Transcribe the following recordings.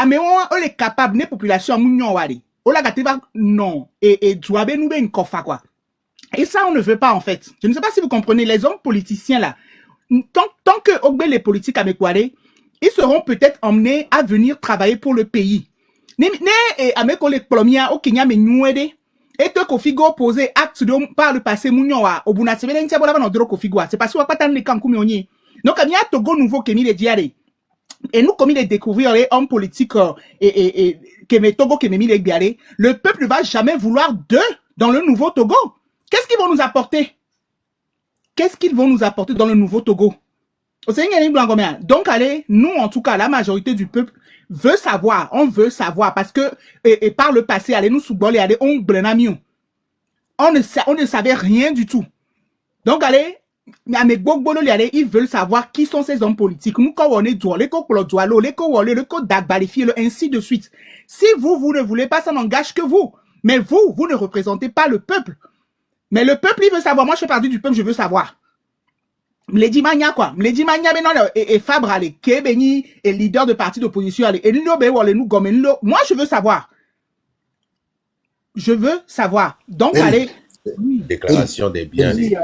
mais on est capable, les populations, mounion wari. On l'a gâté, non. Et douabe nous ben kofa, quoi. Et ça, on ne veut pas, en fait. Je ne sais pas si vous comprenez, les hommes politiciens, là, tant que Ogbe les politiques avec Ware, ils seront peut-être emmenés à venir travailler pour le pays. Avec les premiers au Kenya, mais nous aider. Et que Kofigo posé acte par le passé, Mounioa, au Bouna, c'est parce qu'on va pas tant les camps comme on y. Donc, il y a Togo nouveau qui est mis les diarrhées. Et nous, comme il est découvrir les hommes politiques, que Togo qui est mis les diarrhées, le peuple ne va jamais vouloir d'eux dans le nouveau Togo. Qu'est-ce qu'ils vont nous apporter? Qu'est-ce qu'ils vont nous apporter dans le nouveau Togo? Donc, allez, nous, en tout cas, la majorité du peuple veut savoir. On veut savoir parce que, et par le passé, allez, nous, sous-bolés, allez, on ne savait rien du tout. Donc, allez, ils veulent savoir qui sont ces hommes politiques. Nous, quand on est ainsi de suite. Si vous ne voulez pas, ça n'engage que vous. Mais vous ne représentez pas le peuple. Mais le peuple, il veut savoir. Moi, je fais partie du peuple, je veux savoir. Mledi Mania, quoi. Mledi Mania, et Fabre, allez, Kebeni, et leader de parti d'opposition, allez, et moi, je veux savoir. Je veux savoir. Donc, allez. Déclaration des biens, les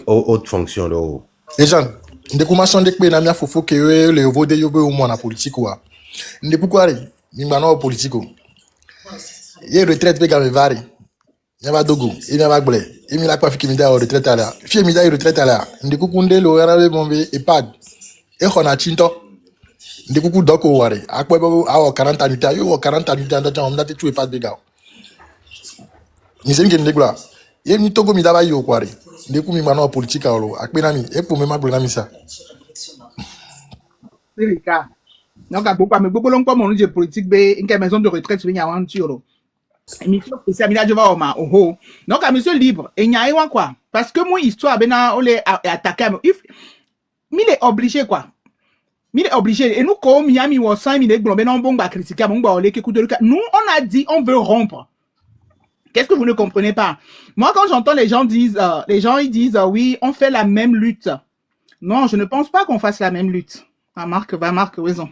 hautes fonctions, là. Les gens, de commencer de créer la faut que les voter yobe au moins en politique, quoi. Ne pourquoi, il m'a non politique. Il y a retraite, il y a dogo, il y a blé, il y a pas fait qu'il retraite à la. Fille, il y a retraite à la. Ne coucunde le arabe bombé et pad. Et on a chinto. Ne coucou doko ware. À quoi avoir 40 ans, 40 ans, on a tué pas de gars. Ni c'est une négla. Et ni togo mi daba yo kware. Ne coucou mi mano politique à l'eau. Akbenami, et pour me ma ça. Donc, à beaucoup, mais beaucoup l'ont comme on dit politique, une maison de retraite, c'est une aventure. C'est donc à monsieur libre et n'y a quoi parce que moi histoire bena on les attaquer il est obligé quoi il est obligé et nous comme Miami ou 5000 globes non bon critiquer bon nous on a dit on veut rompre. Qu'est-ce que vous ne comprenez pas? Moi quand j'entends les gens ils disent oui on fait la même lutte. Non, je ne pense pas qu'on fasse la même lutte. Marc raison.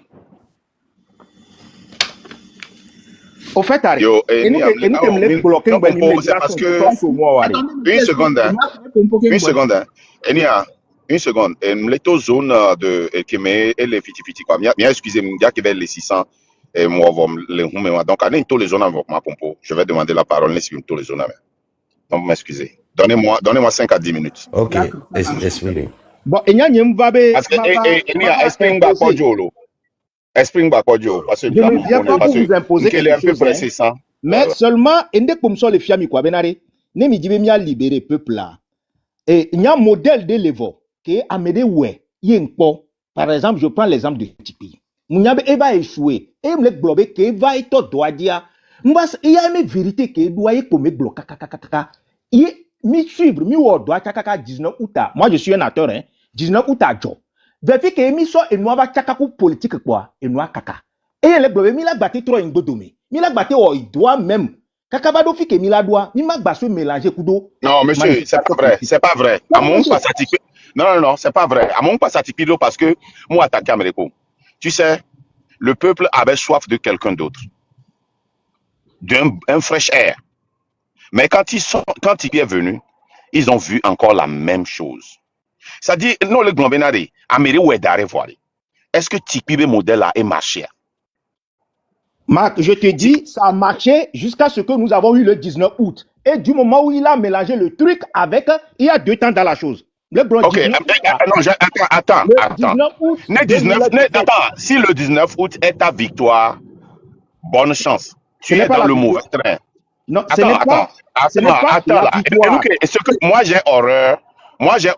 Au fait, c'est parce que une seconde. Les zones de Kémé et les fiti quoi. Bien excusez-moi, il y a qui les 600 et moi les donc allez tous les zones avec ma pompo. Je vais demander la parole les tous les zones. Donc m'excusez. Donnez-moi 5 à 10 minutes. OK. Expliquez. Bon, il y a parce que explique pas quoi Jolo. Exprime pas quoi Dieu parce que je ne viens pas pour vous imposer quelque chose, hein. Mais seulement ende comme ça les fiami quoi benare ne mi dibe mi a libérer peuple là et il y a un modèle de levo qui est amédé ouais yenpo par exemple je prends l'exemple de Tipi munyabe e va échouer et me globe que va être doit dire mbas il y a une vérité que doit y comme bloquer kaka il mi suivre mi wo doit kaka 19 août moi je suis un acteur hein 19 août jo Vefi que émission et nous va tchakakou politique quoi et nous kaka et les blobé mi la batté trop ingodome mi la batté oh il doit même kaka bado fi que mi la doit mi ma basso mélanger kudo. Non monsieur c'est pas vrai à mon pas satisfait non c'est pas vrai à mon pas satisfait parce que moi attaqué Américo tu sais le peuple avait soif de quelqu'un d'autre d'un fraîche air mais quand il est venu ils ont vu encore la même chose. Ça dit, non, le grand bénari, Amérique ou est d'arrêt voir. Est-ce que Tipeee modèle a marché? Marc, je te dis, ça a marché jusqu'à ce que nous avons eu le 19 août. Et du moment où il a mélangé le truc avec, il y a 2 temps dans la chose. Le grand ok, attends. Si le 19 août est ta victoire, bonne chance. Tu es dans le mauvais train. Non, attends là. Et ce que moi j'ai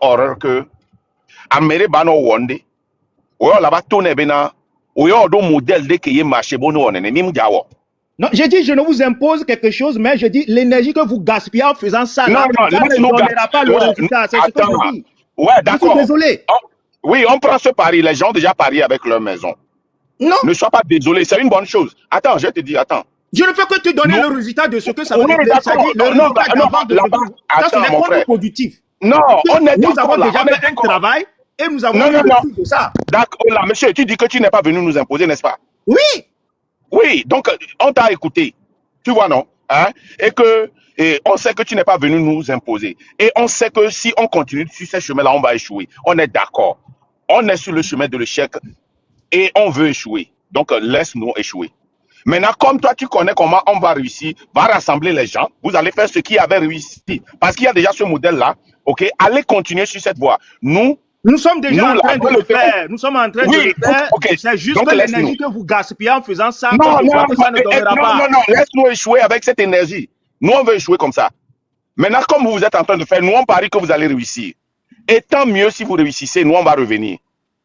horreur que Amérique bano wonde ou là-bas tourner bena ou yo do modèle de qui marché bon on est ni mjawo. Non, j'ai dit je ne vous impose quelque chose mais je dis l'énergie que vous gaspillez en faisant ça non, ça ne donnera pas le résultat, c'est ce que je dis. Ouais, d'accord. Je suis désolé. Oui, on prend ce pari, les gens ont déjà parié avec leur maison. Non. Ne sois pas désolé, c'est une bonne chose. Attends, je te dis, attends. Je ne fais que te donner le résultat de ce que ça veut dire. C'est les contre-productifs. Non, on est nous avons déjà fait un travail et nous avons eu le fruit de ça. D'accord, là, monsieur, tu dis que tu n'es pas venu nous imposer, n'est-ce pas? Oui. Oui, donc on t'a écouté. Tu vois, non? Hein? Et on sait que tu n'es pas venu nous imposer. Et on sait que si on continue sur ce chemin-là, on va échouer. On est d'accord. On est sur le chemin de l'échec et on veut échouer. Donc laisse-nous échouer. Maintenant, comme toi, tu connais comment on va réussir, va rassembler les gens, vous allez faire ce qui avait réussi. Parce qu'il y a déjà ce modèle-là, ok? Allez continuer sur cette voie. Nous sommes déjà en train de le faire. Nous sommes en train de le faire. Okay. C'est juste que l'énergie que vous gaspillez en faisant ça. Non, laisse-nous échouer avec cette énergie. Nous, on veut échouer comme ça. Maintenant, comme vous êtes en train de faire, nous, on parie que vous allez réussir. Et tant mieux si vous réussissez, nous, on va revenir.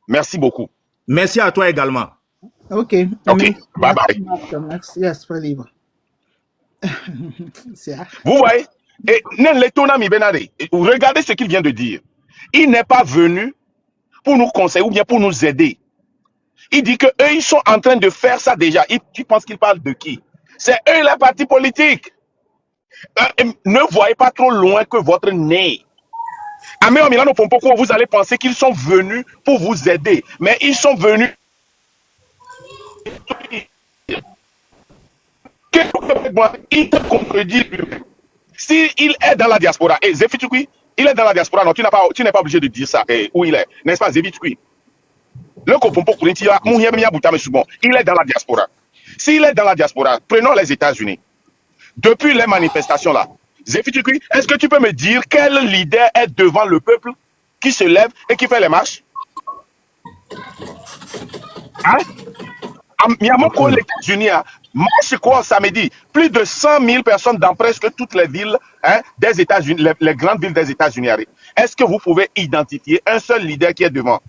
Merci beaucoup. Merci à toi également. Ok. Ok, bye bye. Yes, libre. Vous voyez, et regardez ce qu'il vient de dire. Il n'est pas venu pour nous conseiller ou bien pour nous aider. Il dit que eux, ils sont en train de faire ça déjà. Tu penses qu'il parle de qui? C'est eux les partis politiques. Ne voyez pas trop loin que votre nez. Améo Milano Pompoko, vous allez penser qu'ils sont venus pour vous aider. Mais ils sont venus. Il te contredit lui-même. S'il est dans la diaspora, et Zéfitukui, il est dans la diaspora, non, tu n'es pas obligé de dire ça, où il est, n'est-ce pas, Zéfitukui? Le Kopompo Kurintia, il est dans la diaspora. S'il est dans la diaspora, prenons les États-Unis. Depuis les manifestations là, Zéfitukui, est-ce que tu peux me dire quel leader est devant le peuple qui se lève et qui fait les marches? Hein? Miyamoko, les États-Unis, marche quoi samedi? Plus de 100 000 personnes dans presque toutes les villes des États-Unis, les grandes villes des États-Unis. Est-ce que vous pouvez identifier un seul leader qui est devant?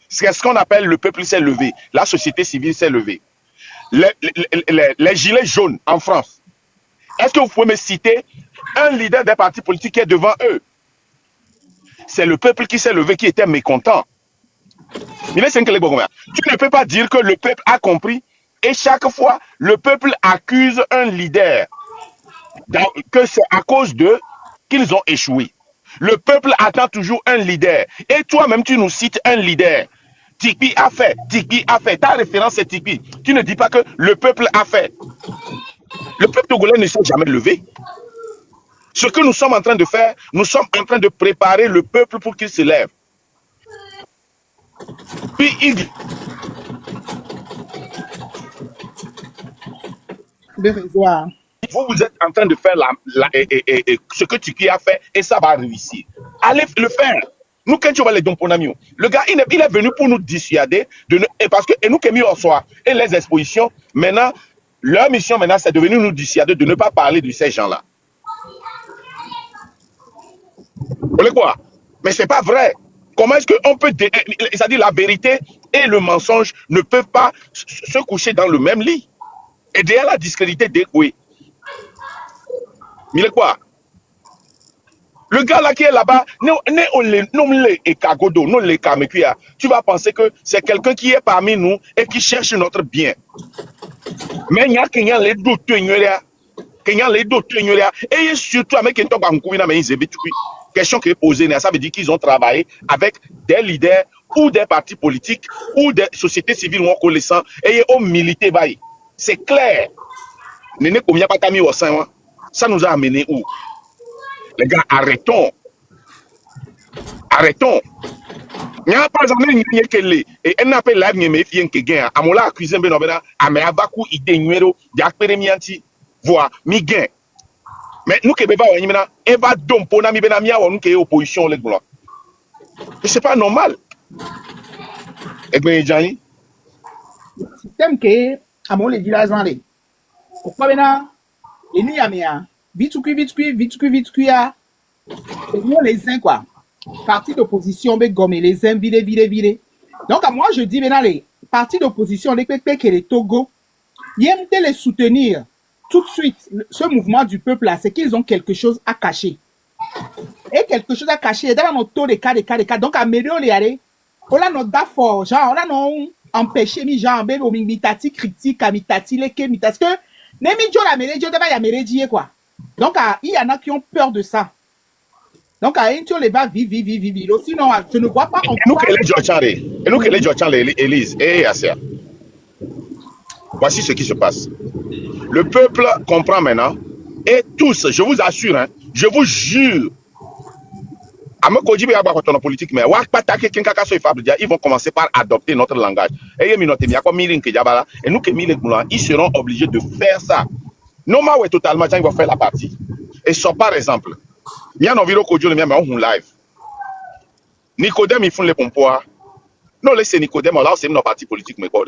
C'est ce qu'on appelle le peuple s'est levé, la société civile s'est levée. Les gilets jaunes en France. Est-ce que vous pouvez me citer un leader des partis politiques qui est devant eux? C'est le peuple qui s'est levé, qui était mécontent. Tu ne peux pas dire que le peuple a compris et chaque fois, le peuple accuse un leader que c'est à cause d'eux qu'ils ont échoué. Le peuple attend toujours un leader. Et toi-même, tu nous cites un leader. Tikpi a fait, Tikpi a fait. Ta référence c'est Tikpi. Tu ne dis pas que le peuple a fait. Le peuple togolais ne s'est jamais levé. Ce que nous sommes en train de faire, nous sommes en train de préparer le peuple pour qu'il se lève. Puis il dit... Vous êtes en train de faire ce que Tikpi a fait et ça va réussir. Allez le faire. Nous, quand tu vas les domponamios, le gars, il est venu pour nous dissuader parce que nous qui mis au soir et les expositions, maintenant, leur mission maintenant, c'est de venir nous dissuader de ne pas parler de ces gens-là. Vous voyez quoi? Mais c'est pas vrai. Comment est-ce qu'on peut... C'est-à-dire la vérité et le mensonge ne peuvent pas se coucher dans le même lit. Et derrière la discrédité d'Ekwe. Mais quoi? Le gars là qui est là-bas, tu vas penser que c'est quelqu'un qui est parmi nous et qui cherche notre bien. Mais il y a quelqu'un les doutes, et surtout avec question qui est posée, ça veut dire qu'ils ont travaillé avec des leaders ou des partis politiques ou des sociétés civiles ou connaissant et ont milité. C'est clair. Ça nous a amené où? Les gars, arrêtons. Arrêtons. Il n'y a pas de et un appel là, il y a un gain. Amola accusé Benobena, Ameabaku, idée numéro, Diakperemianti, voix, mi gain. Mais nous qui bébé, on va donc pour nami benamia ou nous qui est opposition les blancs. C'est pas normal. Et bien, Johnny. Système que, à mon les villages en les. Pourquoi maintenant, et nous y a mis un vite cuit, nous les uns quoi. Parti d'opposition, mais gommer les uns, vider. Donc, à moi, je dis maintenant, les partis d'opposition, les Pépé et les Togo, ils aiment les soutenir. Tout de suite, ce mouvement du peuple là, c'est qu'ils ont quelque chose à cacher. Et quelque chose à cacher, dans notre taux de cas. Donc, à Médio, les aller, on a notre d'affaires, genre, on a non empêché, mi genre, ben, au mitati critique, à mitati, les que mitati, que, n'emi jo la mérédie, d'abord, il y a mérédie, quoi. Donc, il y en a qui ont peur de ça. Donc, à Intio, les va vivre. Sinon, je ne vois pas encore. Et nous, que les Georgians, Élise, et Assia. Voici ce qui se passe. Le peuple comprend maintenant. Et tous, je vous assure, hein, je vous jure, politique, mais ils vont commencer par adopter notre langage. Et nous, ils seront obligés de faire ça. Non, mais totalement, ils vont faire la partie. Et ça, par exemple, il y a un live. Nicodème, ils font les pompoirs. Non, laissez Nicodème, là, c'est une partie politique, mais quoi.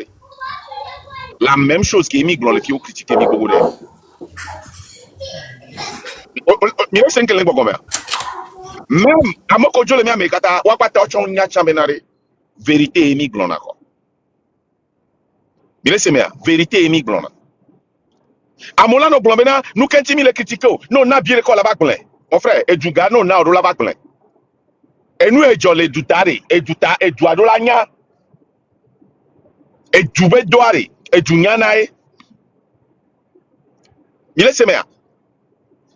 La même chose qui est mis dans le qui ont critiqué Nicodème. Même à mon côté, le mien mekata, wakata ochon nya chambenare, vérité émi glona quoi. Bien c'est mea, vérité émi glona. Amola no blombena, nous kenti mi le critiquer, non na bien ko la bac plein. Mon frère, et du gars non na la bac plein. Et nous et jolé du tari, et du ta et du adola nya. Et du be doare, et du nya nae. Bien c'est mea.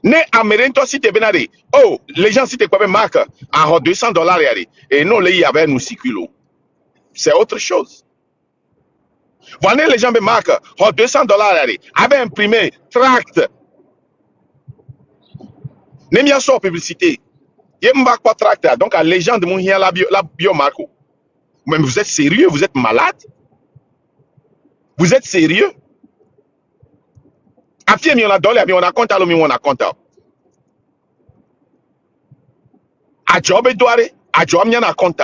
Ne amerento si te benade. Oh, les gens si te quoi marque à $200 et non les y avait nous 6 kilos. C'est autre chose. Voilà les gens me marquent $200 avait imprimé tract. N'aime pas publicité. Il n'y a pas de tract. Donc, à les gens de mon la biomarco. Mais vous êtes sérieux? Vous êtes malade? Vous êtes sérieux? Après, on a dollar, on a compte, on a compte. À job et doire, à job, on a compte.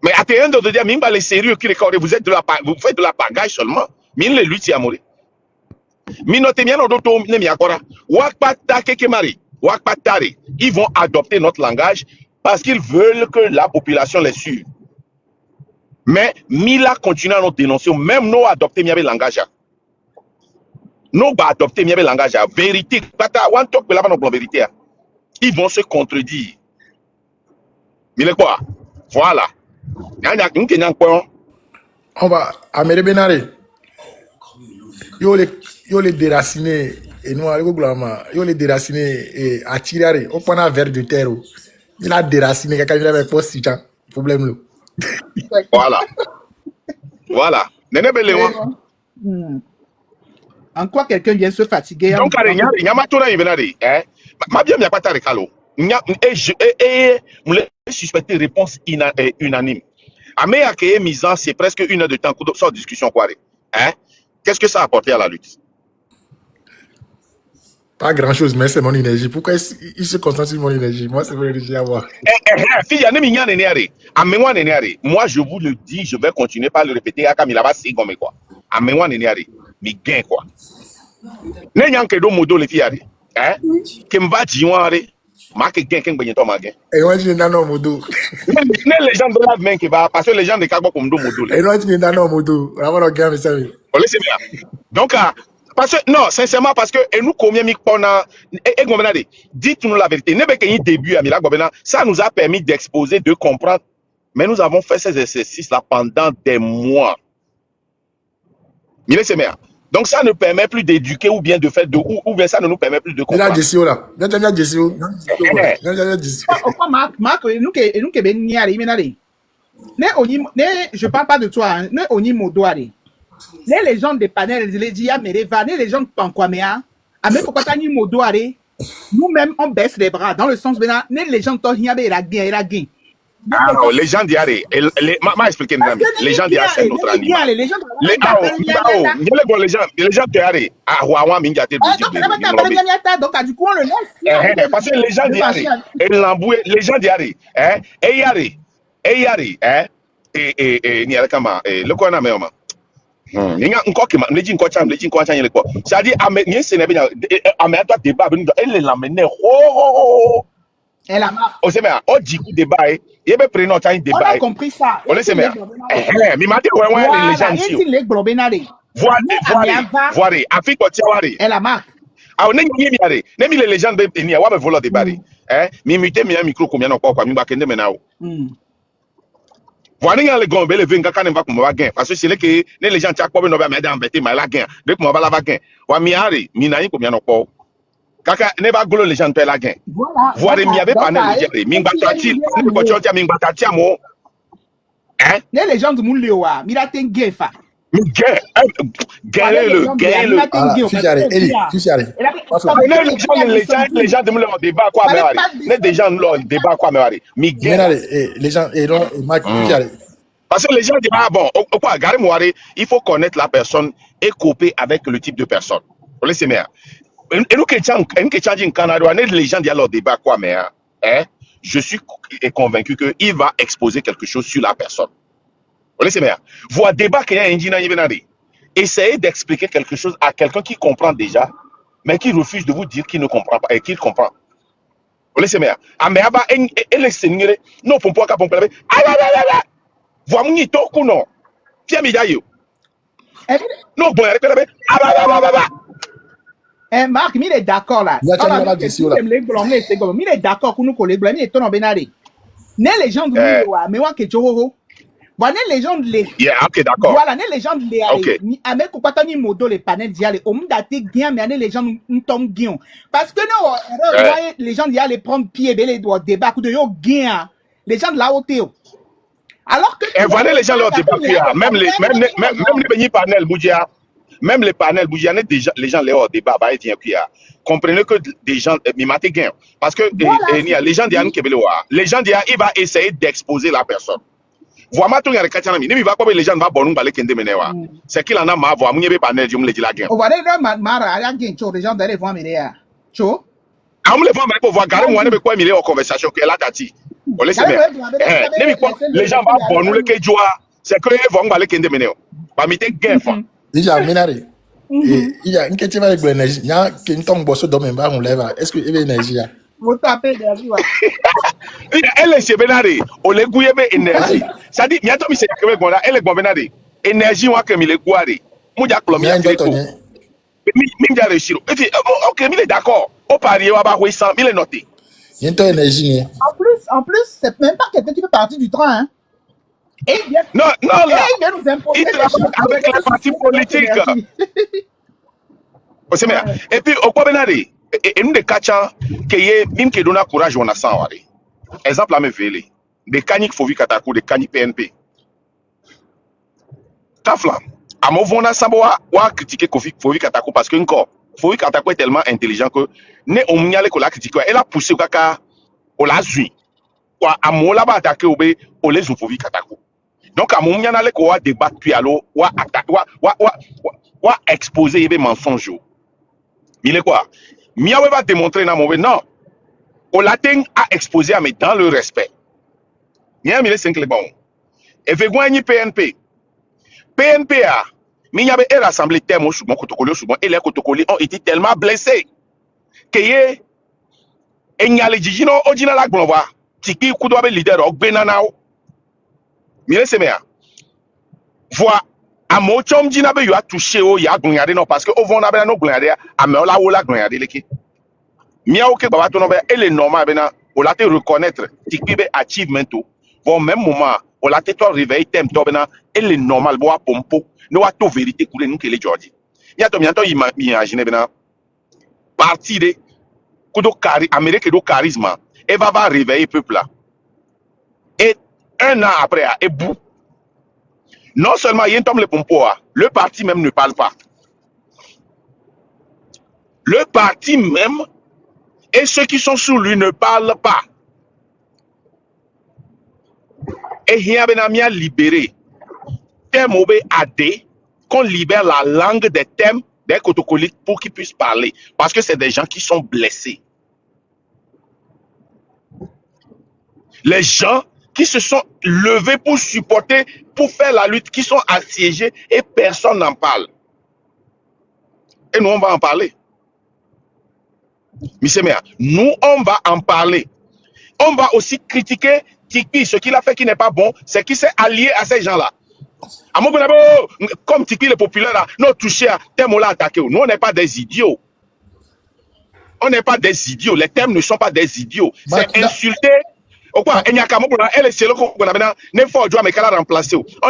Mais à terre de dire, même pas les sérieux qui recordent, vous faites de la pagaille seulement. Mais les luttes, à mourir. Ils vont adopter notre langage parce qu'ils veulent que la population les suive. Mais Mila continue à nous dénoncer, même nous adopter le langage. Nous adopter le langage. Vérité. Vérité. Ils vont se contredire. Mais quoi? Voilà. On va à Benare. Yo les déraciner et nous yo les déraciner et attirer au point vers de terre. Il a déraciné quelqu'un qui avait pas si problème là. Voilà. Voilà. En quoi quelqu'un vient se fatiguer? Donc, il y a ma tour à Benare. Ma bien, il n'y a pas de recalo. Et je suspecter réponse unanime. Amé a créé misant, c'est presque 1 heure de temps sans discussion quoi. Hein? Qu'est-ce que ça a apporté à la lutte? Pas grand chose, mais c'est mon énergie. Pourquoi il se concentre sur mon énergie? Moi, c'est mon énergie à voir. Moi, je vous le dis, je vais continuer par le répéter à Kamilaba Sigome quoi. Amène-moi nénéari, mais gain quoi. N'ayant que deux modos les filles, hein? Qui me va dire, marque gain, qu'un bagnon ma gain. Et moi, je n'ai pas de modo. Les gens de la main qui va, parce que les gens de Kagbo comme deux modos. Et moi, je n'ai pas de modo. Vraiment, le gars, mais ça veut. Donc, parce que, non, sincèrement, parce que, et nous, combien dites-nous la vérité. Début, ça nous a permis d'exposer, de comprendre. Mais nous avons fait ces exercices-là pendant des mois. Donc, ça ne permet plus d'éduquer ou bien de faire de ou bien ça ne nous permet plus de comprendre. Je parle pas de toi. Les gens des panels, les les gens de Pankwamea, nous-mêmes, on baisse les bras dans le sens de les gens de la guerre. Alors, les gens d'hier, m'a expliqué, les gens d'hier, c'est notre animal. Les gens d'hier, à Huawei, Mingaté, donc, du coup, on le laisse. Parce que les gens d'hier, les gens d'hier, et Nialakama, le Kona Meoma. C'est-à-dire, elle l'amenait. Elle a marre. On sait bien, on dit coup débat, il y a pris notre temps débat. On a compris ça. On le sait bien. Mais maintenant, les gens ici. Voilà, Afrique, elle a marre. Ah, on est mis les gens de Pénia, on va voler des barils. Mais muté, mais un micro, combien on quoi, mais bakende maintenant. Voilà, les gars, les 20 quand on va comme va gagner. Parce que c'est là que les gens tchak pas ben on va mettre embêté, mais la gain. Dès qu'on va la gagner. Wa miari, minayi combien on quoi. Kaka ne ba golo les gens pe la gain. Voilà, mi avait pas ne mi batati, ne ko chotia mi batati amo. Les gens du monde lewa, mira ten gefa. Gagnez-le. Les gens demandent leur débat quoi, mais les gens leur débat quoi, mais les gens, parce que les gens disent, ah bon, il faut connaître la personne et couper avec le type de personne. Vous laissez bien. Et nous, les gens disent leur débat quoi, mais je suis convaincu qu'il va exposer quelque chose sur la personne. Vous laissez bien. Voir débat qu'il y a un ingénieur, essayez d'expliquer quelque chose à quelqu'un qui comprend déjà, mais qui refuse de vous dire qu'il ne comprend pas et qu'il comprend. Vous laissez bien. Ah, mais elle est non, pour pouvoir comprendre. Voir mon ito kuno. Pierre Midayo. Non, bon, Marc, il est d'accord là. Il est d'accord pour nous coller blanc, il est ton benari. Ne légende mais moi que Johoro. Voilà les légendes les. OK, d'accord. Voilà les légendes les. Ni avec quoi tani modo les panels diale. On me date bien mais les légendes nous tombe bien. Parce que non, les gens y aller prendre pied belé doit débat de yo gain. Les gens de la haute. Alors que voilà les gens leur débat même les panels Boudia, même les panels Boudia, les gens leur débat bah ils comprenez que des gens m'imate gain parce que les gens disent les gens disent il va essayer d'exposer la personne. Voilà tout les va pas les gens va bon balé kende menewa. C'est qu'il en a marre voir m'y panel je me le dis la gain. On va aller mara la gain les gens d'aller voir menewa. Cho on me le voir pour voir garder moi ne quoi milieu en conversation que là tati. Les gens vont bon nous le que c'est que ils vont aller kende meneo. Ba mité gain fa. Déjà minari. Il y a une question avec l'énergie. Il y a qui tombe bosso dans même on lève. Est-ce que il y a énergie là? Vous tapez d'énergie ouais. Elle est chez Benari, on les gouille énergie. Ça dit, il y a Tommy c'est que bon là, elle est bon Benari. Énergie moi que mi le gouari. Moudia plomia fait tout. Mi a réussi. OK, mi est d'accord. Au parier on va 800 000 noté. Il y a une énergie. En plus, c'est même pas quelqu'un qui fait partie du train hein. Et bien, non, là, il vient nous imposer avec la partie politique. Et puis, au Benari, et nous, des catchants, qui est, même qui donne courage, on a 100. Exemple, la même vélé. Des caniques Fovi Katakou, des caniques PNP. Kafla, à mon vona, ça va critiquer Fovi Katakou parce que, encore, Fovi Katakou est tellement intelligent que, ne, on m'y allait qu'on l'a critiqué. Elle a poussé au caca, on l'a zui. Quoi, à mon là-bas attaqué au bé, on les a Fovi Katakou. Donc, à mon m'y allait qu'on va débattre, puis alors, on va exposer les mensonges. Il est quoi? Miawe va démontrer dans mon non. On l'attend à exposer à mettre dans le respect. Nia mi le 5 le bon. Et fait gagner PNP. PNP a mi yabe e rassemblé tellement sous mon protocole sous mon et les protocoles ont été tellement blessés que ye enyale jijino ojina la gbonwa tiki kudo be leader ok benanao. Mi le semea. Vois à mon chom jina be yo a touché o ya gbonyade non parce que au vont na be no gbonyade a me ola wo la gbonyade leki. Mia ok baba to no be ele normal be na o la te reconnaître tiki be achievement to bon même moment on la te to réveil tem to be na ele normal bo a pompo no wa to vérité coule nous que les jordi ya to imaginer be na parti de kudo cari amérique do charisme et va réveiller peuple là et un an après et bout non seulement il y a un tom le pompo le parti même ne parle pas le parti même et ceux qui sont sous lui ne parlent pas. Et il y a bien libéré. Thème obé adé, qu'on libère la langue des thèmes des cotocolites pour qu'ils puissent parler. Parce que c'est des gens qui sont blessés. Les gens qui se sont levés pour supporter, pour faire la lutte, qui sont assiégés et personne n'en parle. Et nous, on va en parler. Monsieur Méa, nous, on va en parler. On va aussi critiquer Tikpi. Ce qu'il a fait qui n'est pas bon, c'est qu'il s'est allié à ces gens-là. Comme Tikpi, les populaires, là, nous touché à thème, là attaqué. Nous, on n'est pas des idiots. On n'est pas des idiots. Les thèmes ne sont pas des idiots. C'est insulter. On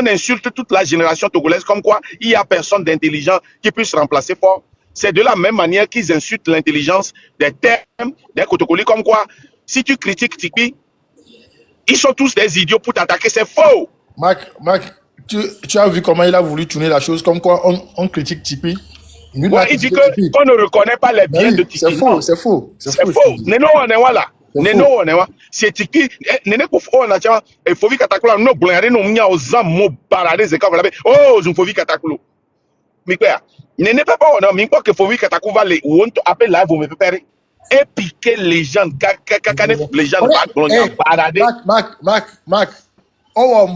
insulte toute la génération togolaise comme quoi il n'y a personne d'intelligent qui puisse remplacer Fort. C'est de la même manière qu'ils insultent l'intelligence des thèmes, des protocoles comme quoi si tu critiques Tikpi, ils sont tous des idiots pour t'attaquer, c'est faux. Marc, tu as vu comment il a voulu tourner la chose, comme quoi on critique Tipeee. Ouais, il dit qu'on ne reconnaît pas les biens de Tipeee. C'est faux, c'est faux. C'est faux. Neno on est là. Neno on est là. C'est Tipeee. Nene pour on a tiens. Il faut vite katakula. No blindé no mia aux âmes mo baladé c'est comme là. Oh, je faut vite katakulo. Mais quoi? Nene pas on a. Mais quoi que faut vite katakou va les. On appelle live vous me préparer. Et piquer les gens. Les gens baladé. Mac. Oh,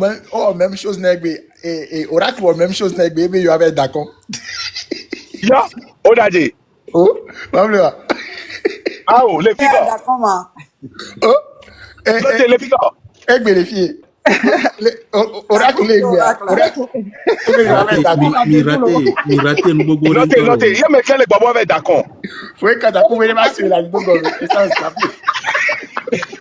même chose nègre et Oracle même chose nègre mais il avait d'accord. Ya, Odaje. Oh, Pablo. Ah oh, les filles. Oh, les filles. Vérifier. Oracle les gars. Miraté, Notez, il y a mes clés les babos avec d'accord. Faut que tu couper les masses sur la vidéo.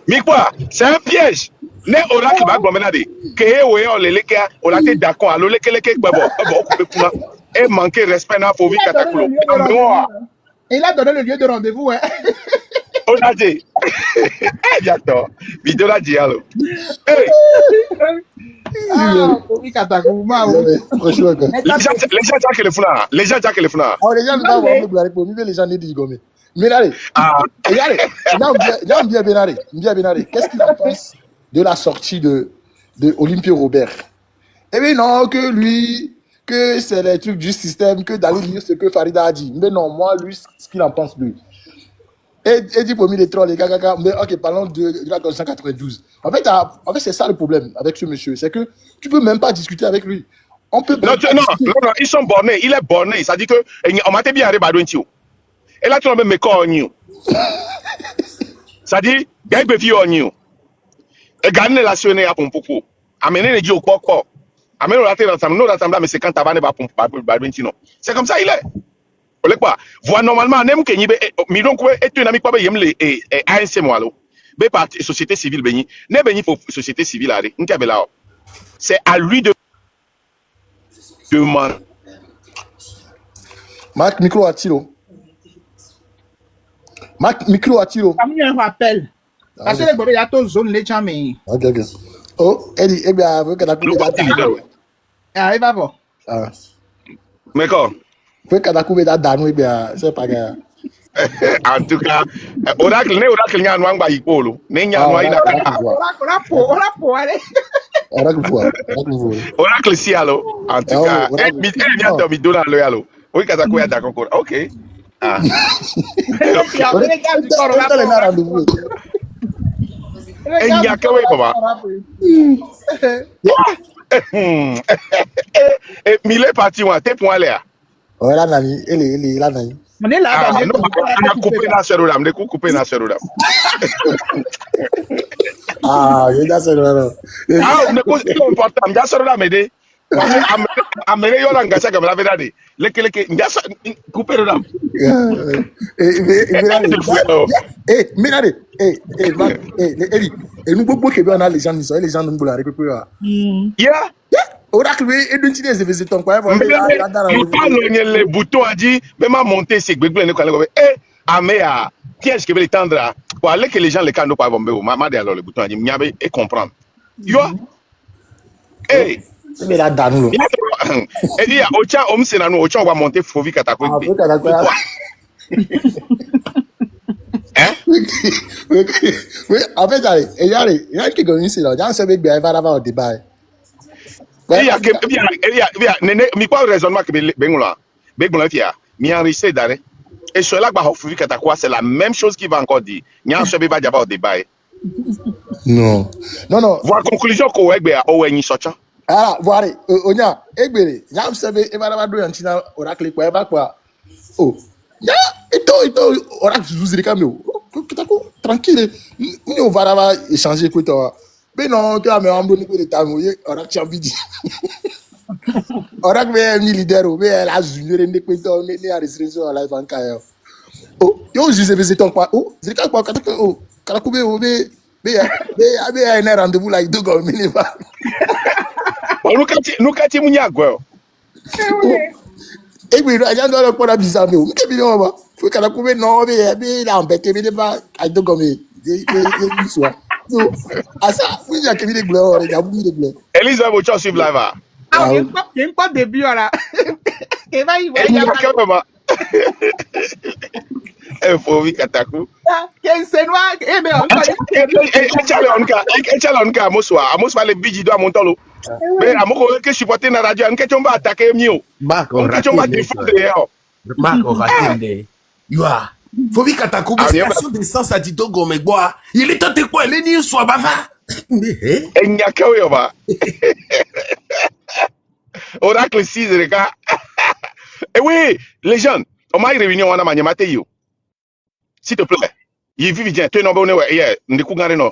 Mais quoi? C'est un piège. Ne Oracle va gomenade. Que ouais on les leka, on a été d'accord. Alors les babo, couper pour et manquer respect na faut vite katakulo. Il a donné le lieu de rendez-vous hein. Odaje. Exactement. Vidéo là dialo. Faut vite katakulo. Franchement quoi. Les gens qui le font là. Les gens ne vont pas voir pour les gens ne disent gomme. Mais allez. Regardez. Bien Benaré. Qu'est-ce qu'il en pense de la sortie de Olympio Robert? Eh bien non, que c'est les trucs du système, que d'aller lire ce que Farida a dit. Mais non, moi, lui, ce qu'il en pense, lui. Et dit pour lui, les trolls, les gars, mais ok, parlons de la Constitution 92. En fait, c'est ça le problème avec ce monsieur, c'est que tu peux même pas discuter avec lui. On peut non, ils sont bornés, il est borné, ça dit que, on m'a bien arrivé à Douentio. Et là, tu as même mes corps en nous. Ça dit, il y a une vie en nous. Et gagner la sonner à Pompoko. Amener les dieux au port. Amener l'assemblée, mais c'est quand tu vas non. C'est comme ça, il est. Vous quoi? Voir normalement, même que mais donc, et tu n'as pas les ANC, moi, là. Parti société civile, béni. Ne béni pour société civile, c'est à lui de demander. Marc, micro à tiro. Ça me rappelle. Parce que les bobés, il y a toute zone, les gens, mais. Ok. Oh, Eddie, eh bien, vous avez Il va voir. Mais quoi? Vous avez coupé la dame, eh bien, c'est pas grave. En tout cas, Oracle, il y a un wang ba yipolo. Ne y a un wang Oracle si allo. En tout cas, il y a un midona le allo. Oui, Katakou ya d'accord. Ok. Ah. Il y a que oui, papa. Mille parti, t'es point là. Oh, là, Nani, elle est là, Nani. On est là, on a coupé la serrure, on a coupé la serrure. Ah, il y a ça là. Ah, on est important, il y a ça là, mais amene yo langasa comme la verdade. Leke, il y a ça coupé le dame. Minade, Eli, et nous beaucoup que on a les gens nous la récupérer. Yeah. Oracle et d'une petite des visiteurs quoi. Le bouton a dit même à monter c'est gbegble ne kale amea qui est-ce qui veut l'étendre pour aller que les gens les canaux pas bomber au mama alors le bouton a dit miabe et comprendre. Yo. Eh mais là dans et dit ocha omsena no ocha va monter faut vite katako. Hein? Oui, en fait, il y a qui gagne ici là. Dans ce bec bien va avoir un débat. Il y a mi quoi raisonnement que bengola fia mi enrichir d'arrêt et cela va faut vite katako c'est la même chose qu'il va encore dire. Nya se va avoir débat. Non. Voir conclusion ko egbe o enyi socha. Ah, voir onya egbere. Nya se be e va avoir do yantina oracle quoi va quoi. Oh. Ya, então, ora Jesus ele caminhou. Tranquille. Nous va là échanger quoi toi. Mais non, tu as me embrouillé pour l'état mouillé, ora tu as envie. Ora que est leader ou mais la junior ne quoi toi ne a restriction à la banque. Oh, yo je vais ton quoi. Oh, c'est quoi oh, kala koube o be un rendez-vous là il doit go mais pas. Nous kati munya go. Et puis, il y a un peu de bizarre, mais il faut que la coupe non, mais il a embêté, mais il va à deux gommes. Ah, ça, oui, il y a que des bleurs, il y a beaucoup de bleurs. Elisa, vous suivre là-bas. Ah, il y a un pas de début, là. Et va y voir. Fovi Katakou. Quel c'est noir. Eh bien, Echalonka, Amos va le bijido à Montolo. Mais à mon que supporter la radio, on va attaquer mieux. Marc, on va défendre. Marc, on raté. Yoa. Fovi Katakou, mais station d'essence à Dito Gomegboa. Il est tenté quoi? Il est ni soit bavard. Et n'y a qu'à va. Oracle 6, les gars. Et oui, les jeunes, on m'a réuni en Amanya Mateo. S'il te plaît, il vit bien. Tu es nommé hier. Non.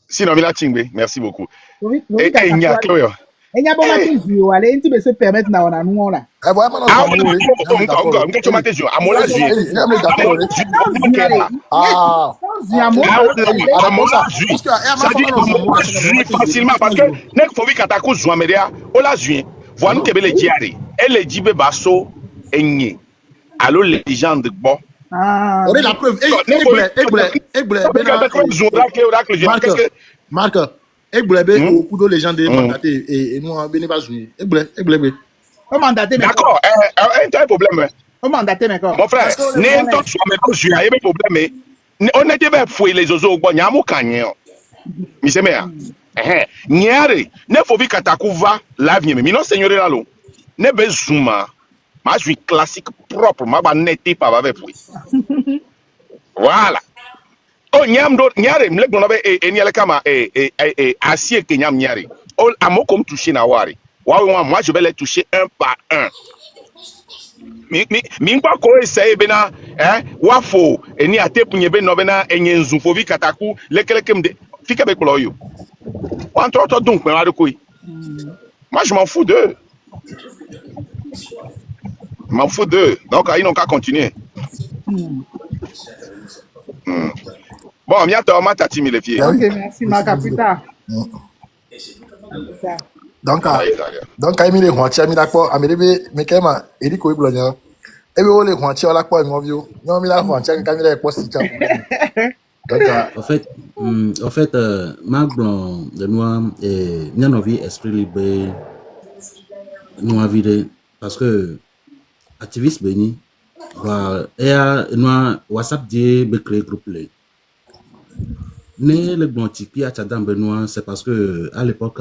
Sinon, il a tingé. Merci beaucoup. Et il n'y a que yo. Et il y a bon matin, je allez, tu peux se permettre là, on a nous là. Ah, voilà, non, ah, tu m'as dit, à mon âge, facilement parce que nek faut vite attaquer jouer média on la juin voir nous tebe le diari et le dibe basso enye alors les gens de bon ah on est la preuve Marc Egbulebe au coup de légende mandaté et nous on pas jouer Egbulebe on mandaté d'accord un problème on mandaté d'accord mon frère n'importe soit mais pas jouer il y a problème on était bien fouiller les oiseaux bon nyamu kanye mi se mea nyare ne faut vite katakuva l'avenir mais non seigneur là lo ne bezuma ma suis classique propre ma ba neti pa ba fouiller voilà oh nyam do nyare mle gona be eniele kama acier que nyam nyare oh amo comme toucher na wari moi je vais les toucher un par un mi kwa ko essayer bena wafo eni atepunye be no bena enyenzu fovi kataku lekeleke mde fika be kolo yo entre autres donc mais de quoi moi je m'en fous d'eux donc ils n'ont qu'à continuer bon bientôt ma tati mi les filles ok merci Marc plus tard donc Camille Juanchi mi d'accord amérebe mais kema Eriko Iblonya ebe o le Juanchi ola po mi ovio no mi la Juanchi Camille po si cha en fait Marc Blanc de Noir et Nianovi esprit libre nous avide parce que activiste Beni va et Noir WhatsApp dit be créer groupe le ne le bon tipi à Tchadam Benoît c'est parce que à l'époque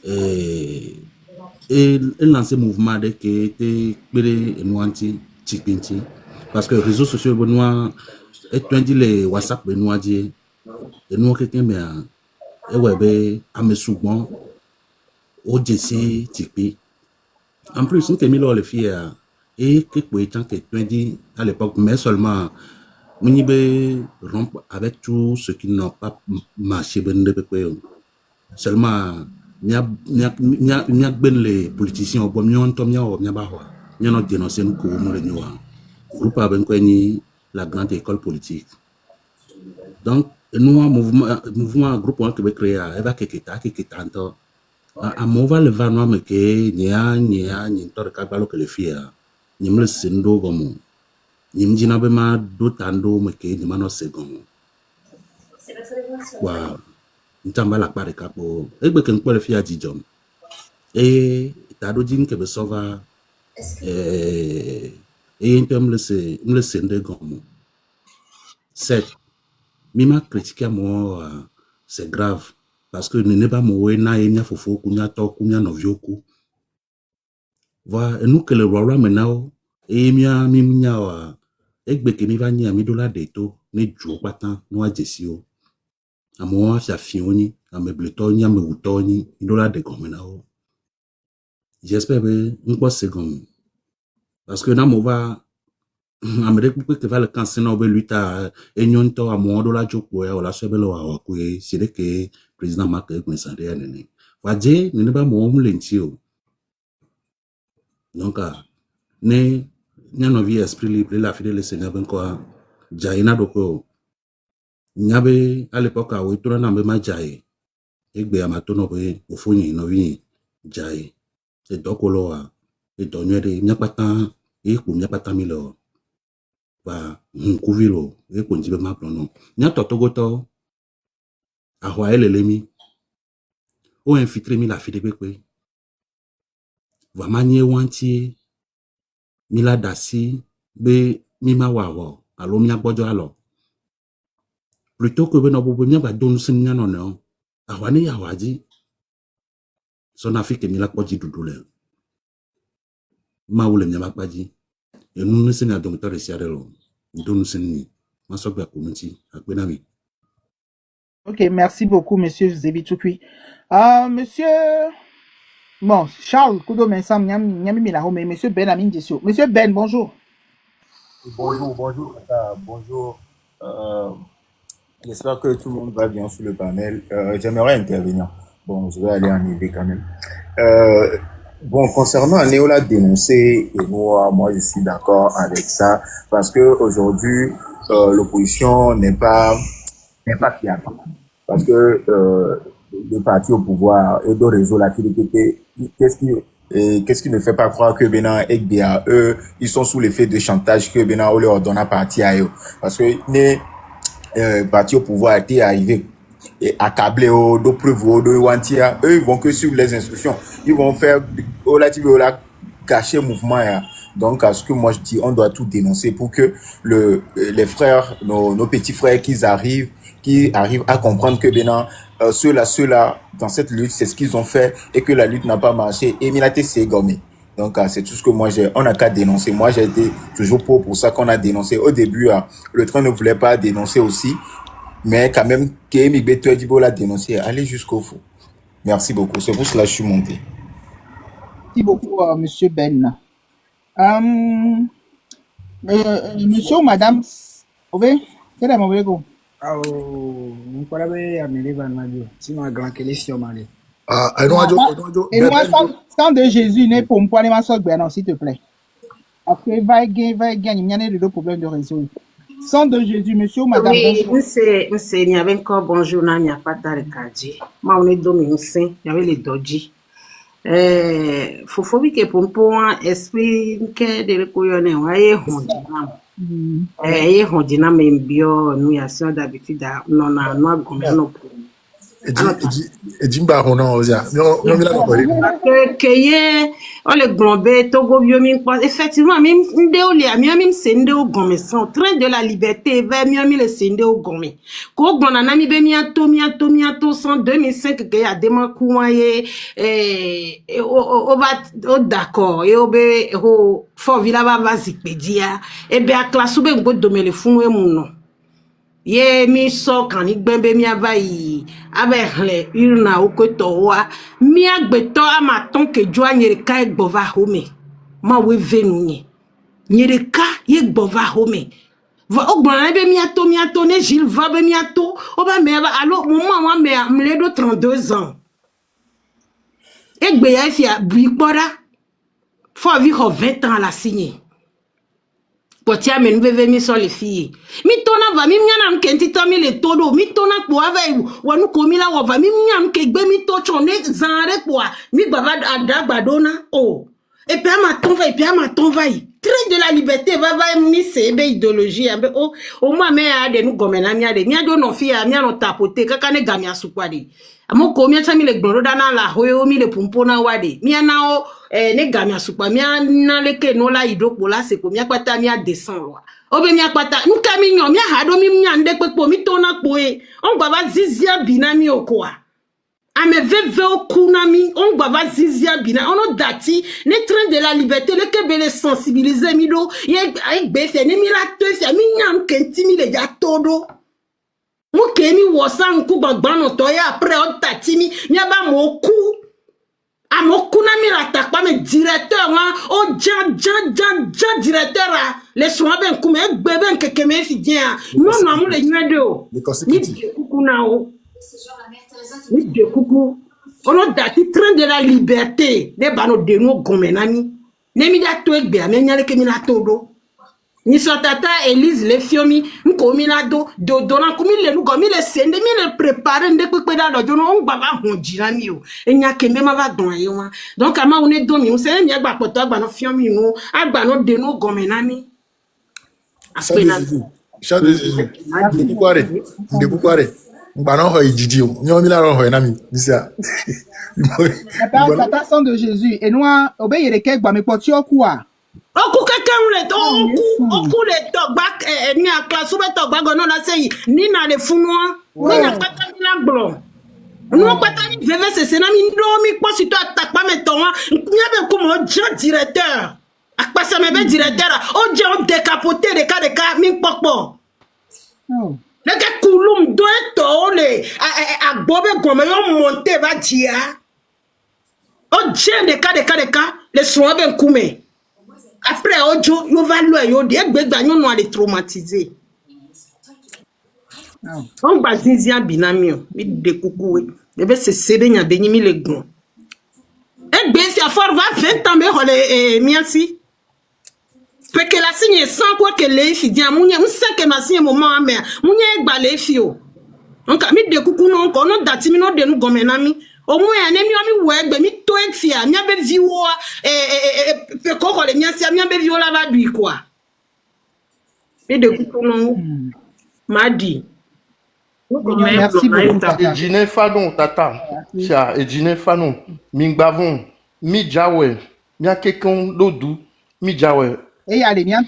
et lancer mouvement de qui était créé Noanti Chipinti parce que réseaux sociaux Benoît et tu dis les WhatsApp Benoît dit et nous quelqu'un mais et ouais à me souvent au JC Tipi en plus nous t'ai mis là les filles et que pour étant que tu dis à l'époque mais seulement Mounibe rompt avec tout ce qui n'a pas marché seulement n'y a ben les politiciens au bon mion tomia au miabawa n'y a dénoncé nous pour nous le groupe avec la grande école politique donc nous un mouvement groupe on que créé à eva keketa tanto à mova le vano me que ni tor kabalo que le fia ni me sendo gomo ni mjina be ma do tando me que ni mano segomo wow ntamba la pare capo egbe ken pole fia jijom et tado jin ke be sova et intem le sende gomo c'est mima critiquer moi c'est grave parce que ne pas moi na enya fofo kunya to kunya novioku va nous que le roi maintenant et mimnya wa egbe ke mi va nya mi dola de to ne ju patan no ajesio amo afia fioni amebletoni amewutoni idola de gomenao j'espère que on peut se gomme parce que na mova amere que va le cancer na be luta enyonto amo dola joko ya ola sebelo wa ku c'est que président Marc Mesare nene waje ne ba mo mlentio donc ne nyano vie esprit libre la fidèle seigneur ben quoi jaina doko nyabe à l'époque a wetona na be majae egbe amatono be ofonyi no vi jae e dokolo a e donere nyapata e ku nyapata milo ba nkuvilo e ku njibe maplono nya totogoto ahwa elelemi o infiltré mi la fi de pepe. Va manie wantie, mi la dasi, be mi ma wawo, alo mi abojo alo. Plutôt que ben obo mi ba donu sin nya no no. Awani ya waji. Son Afrique mi la kwaji dudule. Ma wule mi ma kwaji. E nous ne à donc taresiarelo. Donu sin ni. Ma so gba community, akbenami. Ok, merci beaucoup, monsieur Zébi-Toukui. Monsieur... Bon, Charles, Kudo Mensam, Nyami Milahome, monsieur Ben Amin Dessio. Monsieur Ben, bonjour. Bonjour. J'espère que tout le monde va bien sur le panel. J'aimerais intervenir. Bon, je vais aller en idée quand même. Bon, concernant Néola dénoncé, et moi je suis d'accord avec ça, parce que aujourd'hui l'opposition n'est pas fiable. Parce que le parti au pouvoir et de réseau la Philippe, qu'est-ce qui ne fait pas croire que Bénin et eux, ils sont sous l'effet de chantage que Bénin on leur donne à parti à eux. Parce que les parti au pouvoir était arrivé et accablé au dos preuve de Wantia, eux ils vont que suivre les instructions. Ils vont faire cacher mouvement. Donc à ce que moi je dis, on doit tout dénoncer pour que les frères, nos petits frères qui arrivent à comprendre que Bénin, ceux-là, dans cette lutte, c'est ce qu'ils ont fait et que la lutte n'a pas marché. Et Minaté s'est gommé. Donc, c'est tout ce que moi on n'a qu'à dénoncer. Moi, j'ai été toujours pour ça qu'on a dénoncé. Au début, le train ne voulait pas dénoncer aussi. Mais quand même, Kémy Beto Edibo l'a dénoncé. Allez jusqu'au fond. Merci beaucoup. C'est pour cela que je suis monté. Merci beaucoup, monsieur Ben. Monsieur ou madame, quel est mon vélo? Et moi, sang de Jésus n'est pour moi, non, s'il te plaît. Après, va y gagner de problèmes de réseau. Sang de Jésus, monsieur ou madame. Oui, il y avait encore bonjour, il n'y a pas de cadre. Moi, on est dominé, il y avait les dodgy. Faut que pour un esprit que de recueillir, Hondina même bio, nous y a d'habitude, non, non, Et Jimba Ronan Ozia. Parce que on le globé Togo biomin effectivement même ndéoli a même sende au gomé son train de la liberté vers miami le sende au gomé ko gbona na mi be miato 100 2005 que ya dema kuwaye o va d'accord et obe ho fo villa va zikpedia e be a classe be ngo domele funu e muno ye mi so kan ni gbembe mi avayi abehle urna okoto wa mi agbeto amaton ke jo anyereka egbova home ma we venu ni nyereka ye gbova home va ogbona be miato ne Gilles va be miato o ba me allo moment wa me amle do 32 ans egbe ya fia buikpora faut vivre 20 ans à la signer. Potia men veve mi so les filles. Mi tona va mi miana mkenti tami le todo. Mi tona po ave wanu komila wa va mi miana mkegbe mi to chone zanre po mi baba adabadona oh. Et puis à ma ton va train de la liberté va mi sebe idéologie ambe oh au moins mais a de nous gomena mi a de mi a do no fi a mi a no tapoter kaka ne gamia sukwade. Amo komia chami le gboro dana la hoyo mi le pumpona wade. Mi ana o ne gamia supa mi na leke no la idoko la se ko mi akpata mi a descend loi obe mi akpata nka mi nyo mi hado mi nyande pepo mi tona poe on baba zizia binami okwa ame veve okunami on baba zizia bina on dati ne train de la liberté le kebele sensibiliser mi do ye ai befe ne mi la tefe mi nyam kenti mi le ja todo mo kemi wosa nku gbagbano to ya après on tati mi aba mo ku amokuna mi ratakpa me directeur wa o jan directeur a les soins ben kuma bebe nkeke me fi dia non amu le nyedo o ni kuku na o ni de kuku ono dati train de la liberté ne bano de no gomenani ne mi da to egbe amenya le ke mi la todo ni so tata Elise le fiomi nko mi la do na kumi le nugo mi le sende mi le préparer nde pepe da lojo no ngba ba honjira mi o enya kembe ma ba don aye wa donc ama one do mi o se mi agba poto agba no fiomi no agba no de no gomenani Chade Jésus. Ndekukware. Bah non, il dit, on y a un ami, ça. Tata sang de Jésus. Et nous, obéir les quelques, mais pour tuer quoi? Oku quelqu'un ou les oku les togbak ni a classe ou les togbak non la sei ni na le funwa ni na pata ni la blo. Nous pata ni veve c'est na mi ndo mi kwa si to attaque pas maintenant ni be comme un directeur. Akpa ça me be directeur o je on décapoter de cas mi pokpo. Le gars Kouloum doit être le à Bobé Gomé on monter va dire. On tient des cas les soins ben koumé. Après ojo yo va lo yo de gbegba yo no ale traumatiser. On bazizia binamio mi de kukuwe. Debe se sebe nya benyi mi le gon. E gbe si afor va 20 ans be hole miasi. Parce que la signe sans quoi que les filles disent mounya m'sait que ma signe moment mais mounya gba les filles donc mi de kuku non ko non dati mi no de nu gomenami o mu ya ne mi we gbe mi to ek fia mi be viwo pe ko ko le mi asia mi be viwo la va du quoi mi de kuku non madi merci beaucoup Ejine Fanon tata tia Ejine Fanon mingbavon mi jawe mi akekon lodu mi jawe. Et allez, bien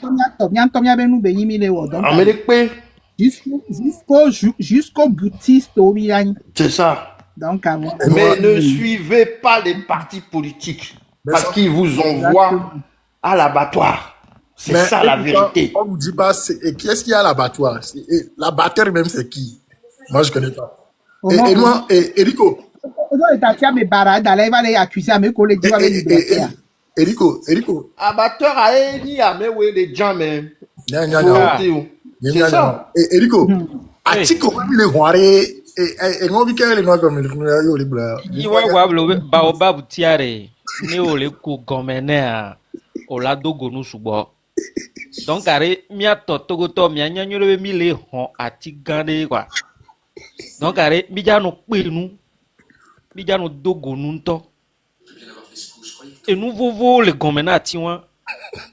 nous béni les donc jusqu'au boutiste au Milan. C'est ça. Donc, mais ne suivez pas les partis politiques parce qu'ils vous envoient à l'abattoir. C'est ça la vérité. On vous dit pas, et qui est-ce qu'il y a à l'abattoir? L'abatteur même, c'est qui? Moi, je connais pas. Et moi, Erico. Erico. Abatteur a éni à me ouais les gens même. C'est ça. Erico. Atiko les hoaré et moi vika les noirs comme yo les blancs. Iwa wablo baobab tiare ne ole ko gomena o la dogo nu subo. Donc are mi atotogo to mi anyanyoro mi le hon ati gande kwa. Donc are mi janu pe nu mi janu dogo nu nto. Et nous voulons les gomena tiwa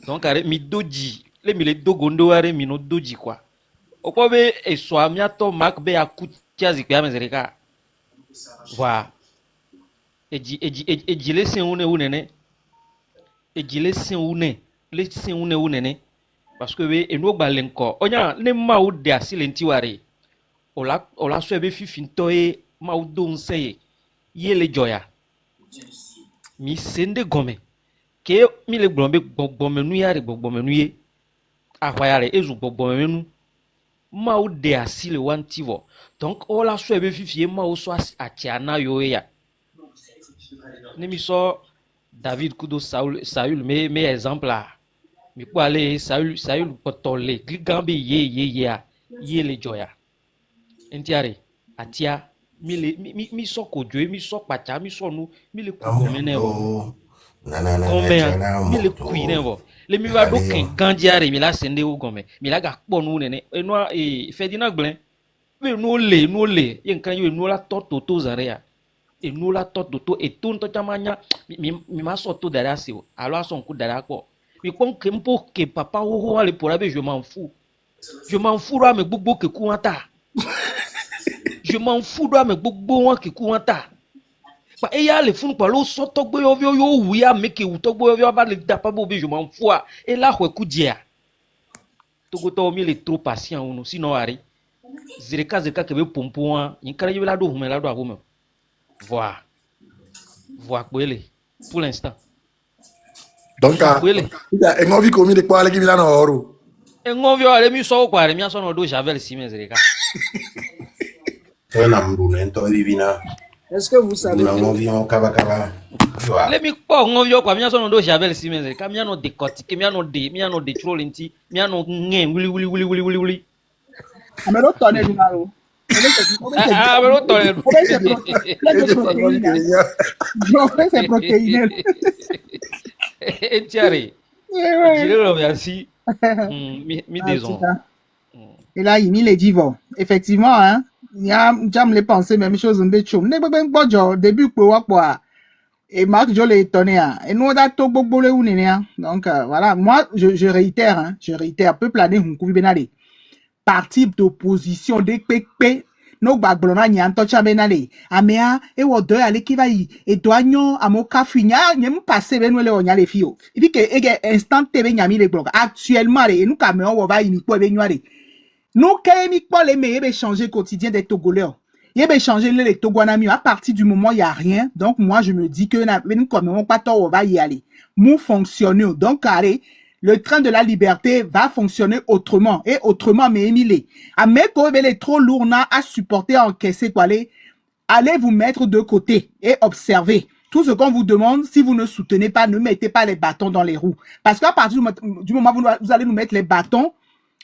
donc are mi doji le mi le dogondo are mi no doji quoi o ko be e so amiato mak be akutia zikya mezereka wa eji le sen une eji le sen une parce que be enu gbalenko onya ne ma o de asilenti ware o la so be fifinto e ma o do nse ye le joya mi sende gome ke mi le glombe gbomenu yare gbomenu ye ahwayare ezu gbomenu ma o de asile wantivo donc o la so ebe fifie ma o so atiana yo ya ne mi so David Kudo Saül mais exemple là mi ko ale Saül potole gligambe ye le joya entiare atia mi so kojo mi so pacha mi so nu mi le kukomene o mi le kuine bo le mi va do ken gandiare mi la sende o gome mi la ga po nu nene eno Ferdinand Glen we no le yen kan yo no la toto zaria e no la toto e tonto chamanya mi ma so to dara si o alo aso nku dara ko mi kon ke mpo ke papa ho ale pour abe je m'en fous ra me gbogbo ke ku ata je m'en fous de me gbogbo wọn kiku wọn ta pa e ya le fun pa lo so to gbe yo wi ya me ke wu to gbe yo ba le da pa bo bi je m'en fous e la hwe ku dia to go to mi le trop patient unu sinon ari zireka ke be pompo wan yin kare yo la do hume la do abume voir kwele pour l'instant donc e ngovi ko mi de kwa le ki milano oro e ngovi ale mi so kwa re mi so no do javel Siemens zireka. Est-ce que vous savez let me po ngovio kwa miaso no do javel Siemens ka miano de kotique miano de trollinti miano nge wili amelo tonne dinaro amelo tonne c'est protéine entiare dire lo merci mi disons et là il les divos effectivement hein il y a j'aime les penser même chose un peu chum ne ben bojo début pour quoi et Marc je l'ai étonné et nous da to gbogbo le unene donc voilà moi je réitère peuple ané hunku benale parti d'opposition de pepe no bagblona nyanto chamenale amea e wodo ale kivayi e doanyo amoka finya nyem passer benwele onyale fio ifi ke ege instant tebe nyami le blog actuellement et nous caméon wo va imi ko be nyare nous kemi ko le me changer quotidien des Togolais il va changer les Togolais à partir du moment il y a rien donc moi je me dis que na nous caméon pas on va y aller nous fonctionnons donc carré le train de la liberté va fonctionner autrement. Et autrement, mais Émilie. À mettre est trop lourd à supporter, à encaisser, quoi, allez vous mettre de côté et observer. Tout ce qu'on vous demande, si vous ne soutenez pas, ne mettez pas les bâtons dans les roues. Parce qu'à partir du moment où vous allez nous mettre les bâtons,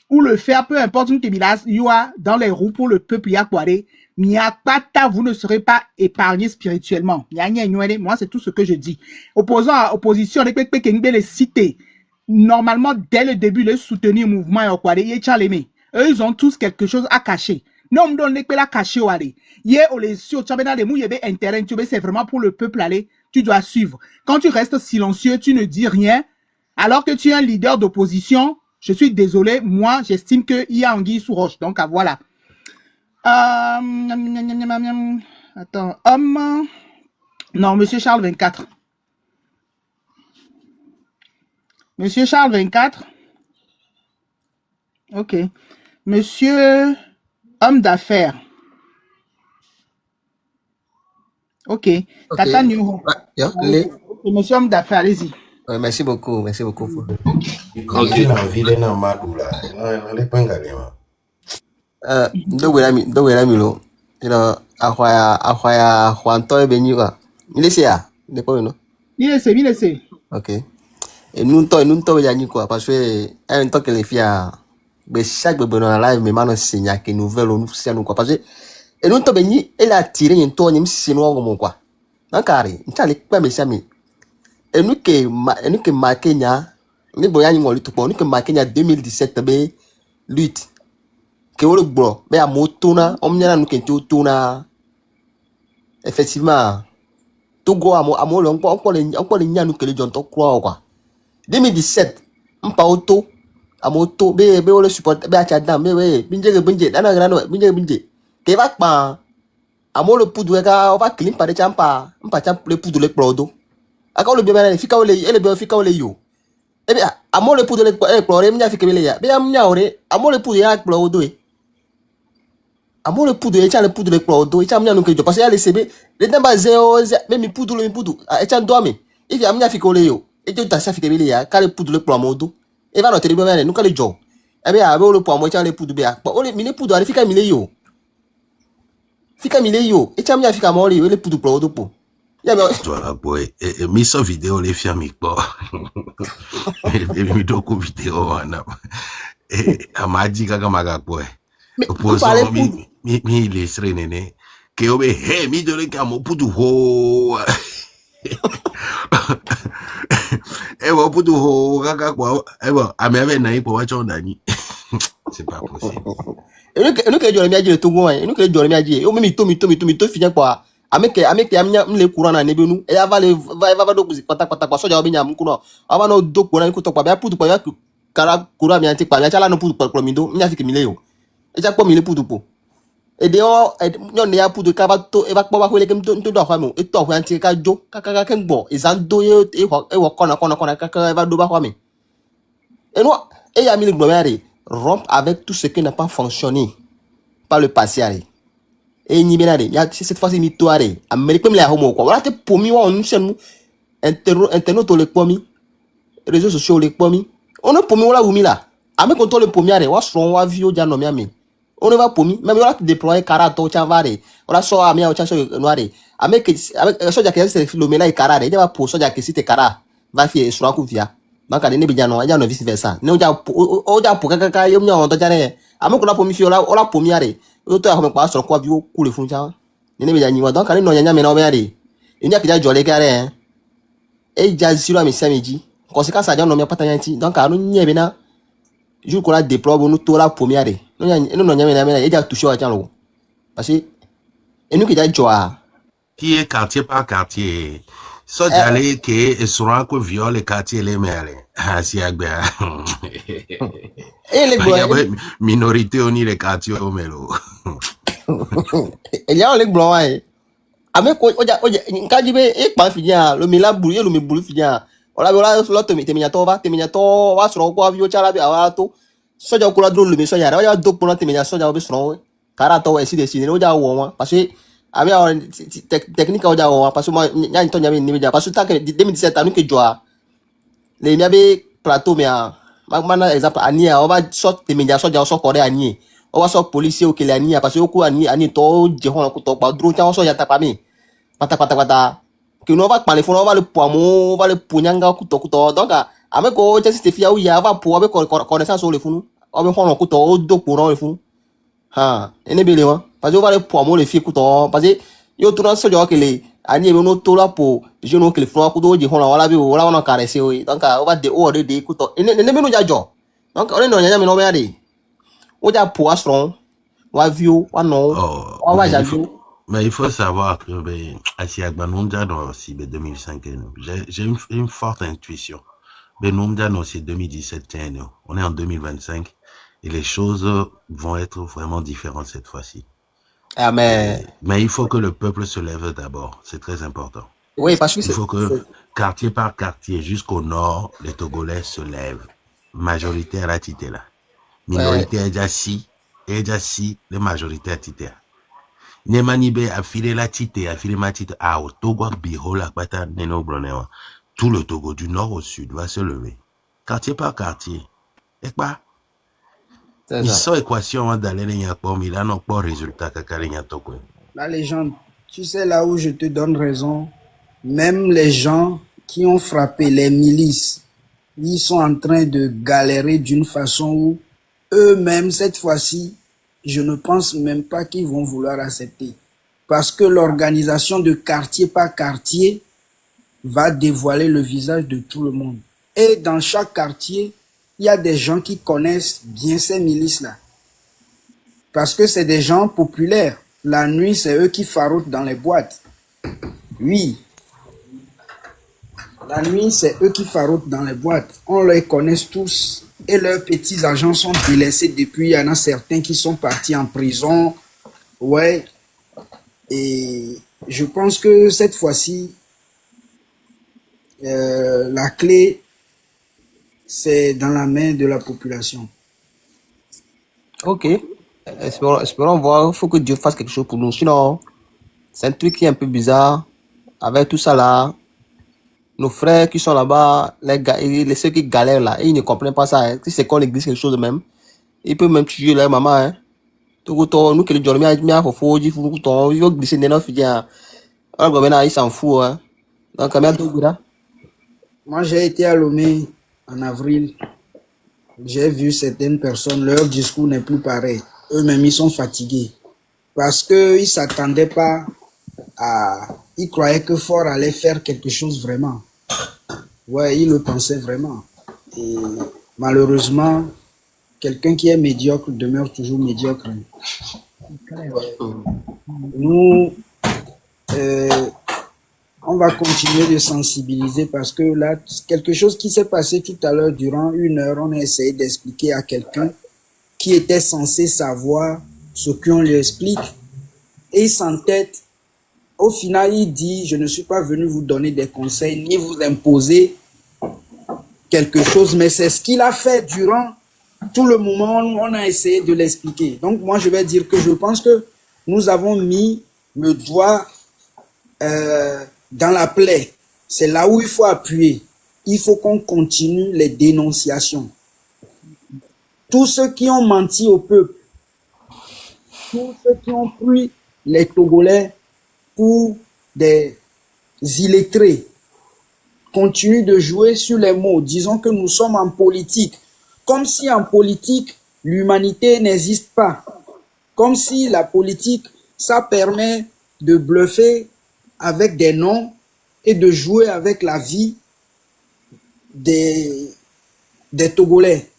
ou le faire, peu importe une kébilas, il y a dans les roues pour le peuple, il y a quoi, vous ne serez pas épargné spirituellement. Moi, c'est tout ce que je dis. Opposant à opposition, les cités. Normalement, dès le début, les soutenir mouvement eux, ils ont tous quelque chose à cacher. Non, on donne la cacher. C'est vraiment pour le peuple aller. Tu dois suivre. Quand tu restes silencieux, tu ne dis rien. Alors que tu es un leader d'opposition, je suis désolé. Moi, j'estime qu'il y a anguille sous roche. Donc, voilà. Attends. Non, Monsieur Charles 24. Monsieur Charles 24. Ok. Monsieur homme d'affaires. Ok. Tata New. Monsieur homme d'affaires, allez-y. Merci beaucoup. Merci beaucoup. Ok. Et nous quoi parce que un temps que les filles mais chaque bébé dans la live mais maintenant c'est que nouvelle nous c'est nous quoi parce que et nous temps béni elle a tiré un ton même si nous comme quoi donc carré on t'allait pas mais ça mais et nous que marqué nya ni boya ni ngoli tout nous que marqué nya 2017 be lutte que le bro mais à motona on nya nous que tout na effectivement tout go à mo encore les nya nous que les gens to croire quoi 2017 mpa auto amoto be le support be acha dam be binje dana grano binje ke va pa amo le poudre ka va clean pa de champa champ le poudre le plodo aka le bebe fika ole ele be fika ole yo e be amo le poudre le plore mnya fika bele ya be mnya ore amo le poudre ya plodo e amo le poudre echa le poudre le plodo echa mnya no ke jo parce ya le sebe le namba 0 me mi poudre echa ndoame ifi amnya fika ole yo et tu t'as fait que ya car le poudre le plomodo et va notre bien nous car le jour et bien avec le pomo et le poudre bien on les mille poudre fika mille yo et tu as fika moli le poudre plomodo po ya voilà boy et mis sur vidéo les filles mi po et mi doku vidéo ana et amaji kaka maga boy opposant mi les serenene que obe he mi de le camo poudre ho Ewa putu ho kaka kwa ewa ameve na ipo wacho ndani. C'est pas possible. Et nous que Joremi a dit le Togo et nous que Joremi a dit o mi to finya kwa ameke amnya mle courant na nebenu e ava le va do kwata soja obinya mkuno ava no do courant ku to kwa ba putu kwa kara courant mi anti kwa ya chala no putu kwa mindo nya fiki mileo e ja kwa mile putu po e de o nyo ne ya putu ka ba to e ba kwa ko le kem to do kwa mo e to kwa anti ka jo kaka kengbo e zando e wo kona kaka va do ba kwa mi et nous et ya mile globare rompre avec tout ce qui n'a pas fonctionné par le passé. Et ni benade, il y a cette fois-ci ni toare. Américain me la homo quoi. Voilà te pomi wa on chaîne internet le pomi. Réseaux sociaux le pomi. On a pomi wala wumi là. Ame contrôle le pomi are. Wa son wa vio ja no mi ami. On va pomi, même wala déployer karato chavare. Wala so ami o chacho noire. Ame que soja que c'est le mena karare. Il va pour soja que cité kara. Va fier sur ku via. Donc ane bi jano ja no vice versa. Ne o ja pour kaka yo nya on to jane. Ame ko la pomi fi ola pomi are. Auto a pas sur quoi bio coule funja ne bien ni donc allez no nya me na obe ari enya kija jole kare e ja zero ami samedi conséquence a no me pata yanti donc anu nye be na jour ko la déploie nous to la première no nya me na e ja toucher wa tian lo parce que et nous kija joa qui est quartier par quartier so jale ke esura ko viole quartier les mères si agbe et les minorité oni les quartiers au melo Il y a un leg blanc, hein. Avec quand tu veux, et pas finir, le mila bouillé, le mi boulou finir. Voilà, va sur quoi, vieux charabi, avato. Soja kula drôle, mais soja, il y a deux pour notre média, soja, au Karato, et si décidé, au Jawa, parce que, avec technique au Jawa, parce que moi, il y a une tonne de parce que tant que 2017, à nous que joie, les miabe plateau, mais maintenant, exemple, Ania, on va sortir des médias, soja, on sort coré Ania. On va sortir policier au qu'il Ania, parce que au coup, Ania, to, Jehon, to, pas drôle, tiens, on sort, y a tapami. Pata. Que nous on va parler, on va le poids, on va le punyanga, couteau. Donc, avec quoi, tu sais, c'est fier où il y a, va pour avec connaissance sur le fou, on va prendre un couteau, deux pour le fou. Ah, et n'est bien, parce que on va le poids, le fier couteau, parce que, yo, tout le monde se dit que les, Annie, nous, tout là pour, je nous, que les fleurs, couteau, on a caressé, oui. Donc, on va des couteaux. Et n'est bien, nous, déjà, donc, on est dans les mais non, mais on a poisson, on va vieux, non, on va jamais. Mais il faut savoir que si Agbanumja dans aussi 2005, j'ai une forte intuition. Benumja dans c'est 2017, on est en 2025 et les choses vont être vraiment différentes cette fois-ci. Ah, mais il faut que le peuple se lève d'abord, c'est très important. Oui, parce que il faut que quartier par quartier jusqu'au nord, les Togolais se lèvent. Majorité à la titela. Minorité à Djassi, et Djassi, les majorités à titela. Nemanibe a filé la tite, a filé ma tite à Togo, Bihola, Pata, Neno Bronewa. Tout le Togo du nord au sud va se lever. Quartier par quartier. Et quoi? Ils sont équations d'aller les Yakpom, il a non pas résultat qu'à les Yatokwe. La légende, tu sais là où je te donne raison, même les gens qui ont frappé les milices, ils sont en train de galérer d'une façon où eux-mêmes, cette fois-ci, je ne pense même pas qu'ils vont vouloir accepter. Parce que l'organisation de quartier par quartier va dévoiler le visage de tout le monde. Et dans chaque quartier, il y a des gens qui connaissent bien ces milices-là. Parce que c'est des gens populaires. La nuit, c'est eux qui farouchent dans les boîtes. Oui. La nuit, c'est eux qui farouchent dans les boîtes. On les connaît tous. Et leurs petits agents sont délaissés depuis. Il y en a certains qui sont partis en prison. Ouais. Et je pense que cette fois-ci, la clé, c'est dans la main de la population. Ok. Espérons voir. Il faut que Dieu fasse quelque chose pour nous. Sinon, c'est un truc qui est un peu bizarre. Avec tout ça là, nos frères qui sont là-bas, ceux qui galèrent là, ils ne comprennent pas ça. Hein. Si c'est qu'on l'église quelque chose de même, ils peuvent même tuer leur maman. Hein. Tout nous qui les dormons, ils vont glisser dans nos filles. Alors, ils s'en foutent. Hein. Donc, moi, j'ai été à Lomé en avril. J'ai vu certaines personnes, leur discours n'est plus pareil. Eux-mêmes, ils sont fatigués. Parce qu'ils ne s'attendaient pas à... Ils croyaient que Fort allait faire quelque chose vraiment. Ouais, ils le pensaient vraiment. Et malheureusement, quelqu'un qui est médiocre demeure toujours médiocre. Ouais. Nous, on va continuer de sensibiliser parce que là, quelque chose qui s'est passé tout à l'heure, durant 1 heure, on a essayé d'expliquer à quelqu'un qui était censé savoir ce qu'on lui explique. Et il s'entête. Au final, il dit, je ne suis pas venu vous donner des conseils, ni vous imposer quelque chose, mais c'est ce qu'il a fait durant tout le moment où on a essayé de l'expliquer. Donc, moi, je vais dire que je pense que nous avons mis le doigt dans la plaie. C'est là où il faut appuyer. Il faut qu'on continue les dénonciations. Tous ceux qui ont menti au peuple, tous ceux qui ont pris les Togolais pour des illettrés, continuent de jouer sur les mots. Disons que nous sommes en politique. Comme si en politique, l'humanité n'existe pas. Comme si la politique, ça permet de bluffer avec des noms et de jouer avec la vie des Togolais.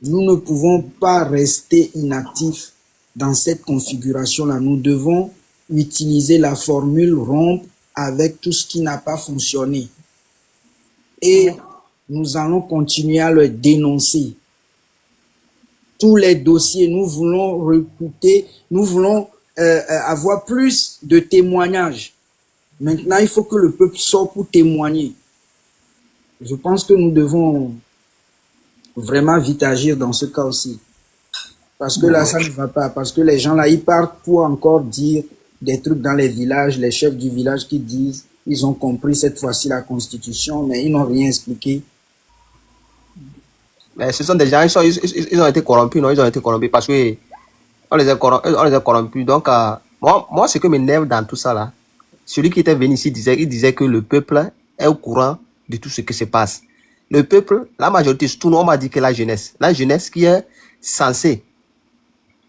Nous ne pouvons pas rester inactifs dans cette configuration-là. Nous devons utiliser la formule rompre avec tout ce qui n'a pas fonctionné. Et nous allons continuer à le dénoncer. tous les dossiers. Nous voulons recruter, nous voulons avoir plus de témoignages. Maintenant, il faut que le peuple sorte pour témoigner. Je pense que nous devons vraiment vite agir dans ce cas aussi. Parce que là, ça ne va pas. Parce que les gens là, ils partent pour encore dire des trucs dans les villages, les chefs du village qui disent, ils ont compris cette fois-ci la constitution, mais ils n'ont rien expliqué. Mais ce sont des gens, ils ont été corrompus, non? Ils ont été corrompus parce que on les a corrompus. Donc, moi, ce que m'énerve dans tout ça là, celui qui était venu ici il disait que le peuple est au courant de tout ce qui se passe. Le peuple, la majorité, surtout, on m'a dit que la jeunesse qui est censée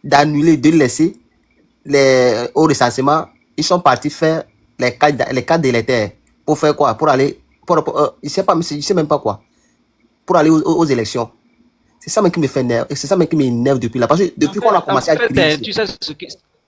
d'annuler, de laisser au recensement, ils sont partis faire les cas délétères. Pour faire quoi? Pour aller, il sait même pas quoi. Pour aller aux élections. C'est ça même qui me fait nerf. Et c'est ça même qui m'énerve depuis là. Parce que depuis qu'on a commencé à crier. Tu sais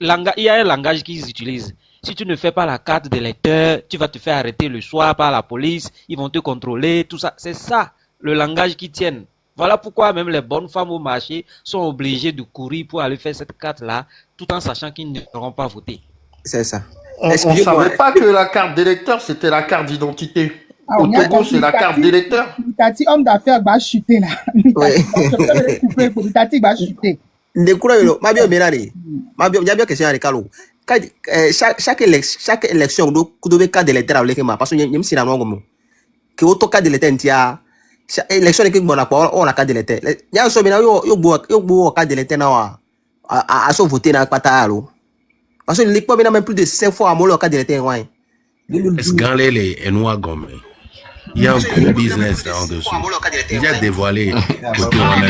il y a un langage qu'ils utilisent. Si tu ne fais pas la carte d'électeur, tu vas te faire arrêter le soir par la police. Ils vont te contrôler, tout ça. C'est ça, le langage qu'ils tiennent. Voilà pourquoi même les bonnes femmes au marché sont obligées de courir pour aller faire cette carte-là, tout en sachant qu'ils ne pourront pas voter. C'est ça. On ne savait pas que la carte d'électeur, c'était la carte d'identité. Au Togo, c'est la carte d'électeur. Mitati, homme d'affaires, va chuter là. Mitati va chuter. Chaque élection, nous devons carte d'électeur avec moi. Parce que je me suis rendu que auto carte d'électeur, élection qui bon on a carte d'électeur. Il y a un sommet yo carte d'électeur à se voter dans patalo. Parce que l'équipe a même plus de 5 fois à mon carte d'électeur. Il y a un gros business là en dessous. Il a dévoilé côté Rwanda.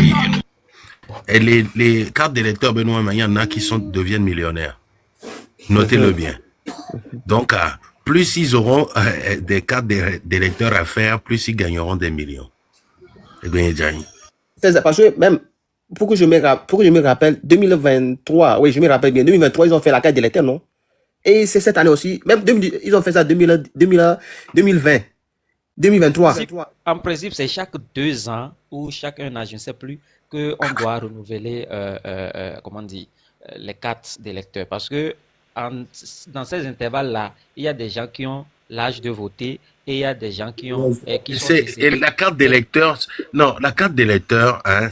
Et les cartes d'électeurs, Benoît, il y en a qui deviennent millionnaires. Notez-le bien. Donc, plus ils auront des cartes d'électeurs à faire, plus ils gagneront des millions. C'est parce que même, pour que je me rappelle, 2023, oui, je me rappelle bien, 2023, ils ont fait la carte d'électeur, non? Et c'est cette année aussi, même ils ont fait ça 2020, 2023. En principe, c'est chaque 2 ans ou chaque 1 an, je ne sais plus, qu'on doit renouveler les cartes d'électeurs. Parce que dans ces intervalles-là, il y a des gens qui ont l'âge de voter et il y a des gens qui ont... et la carte d'électeur, non, la carte d'électeur, hein,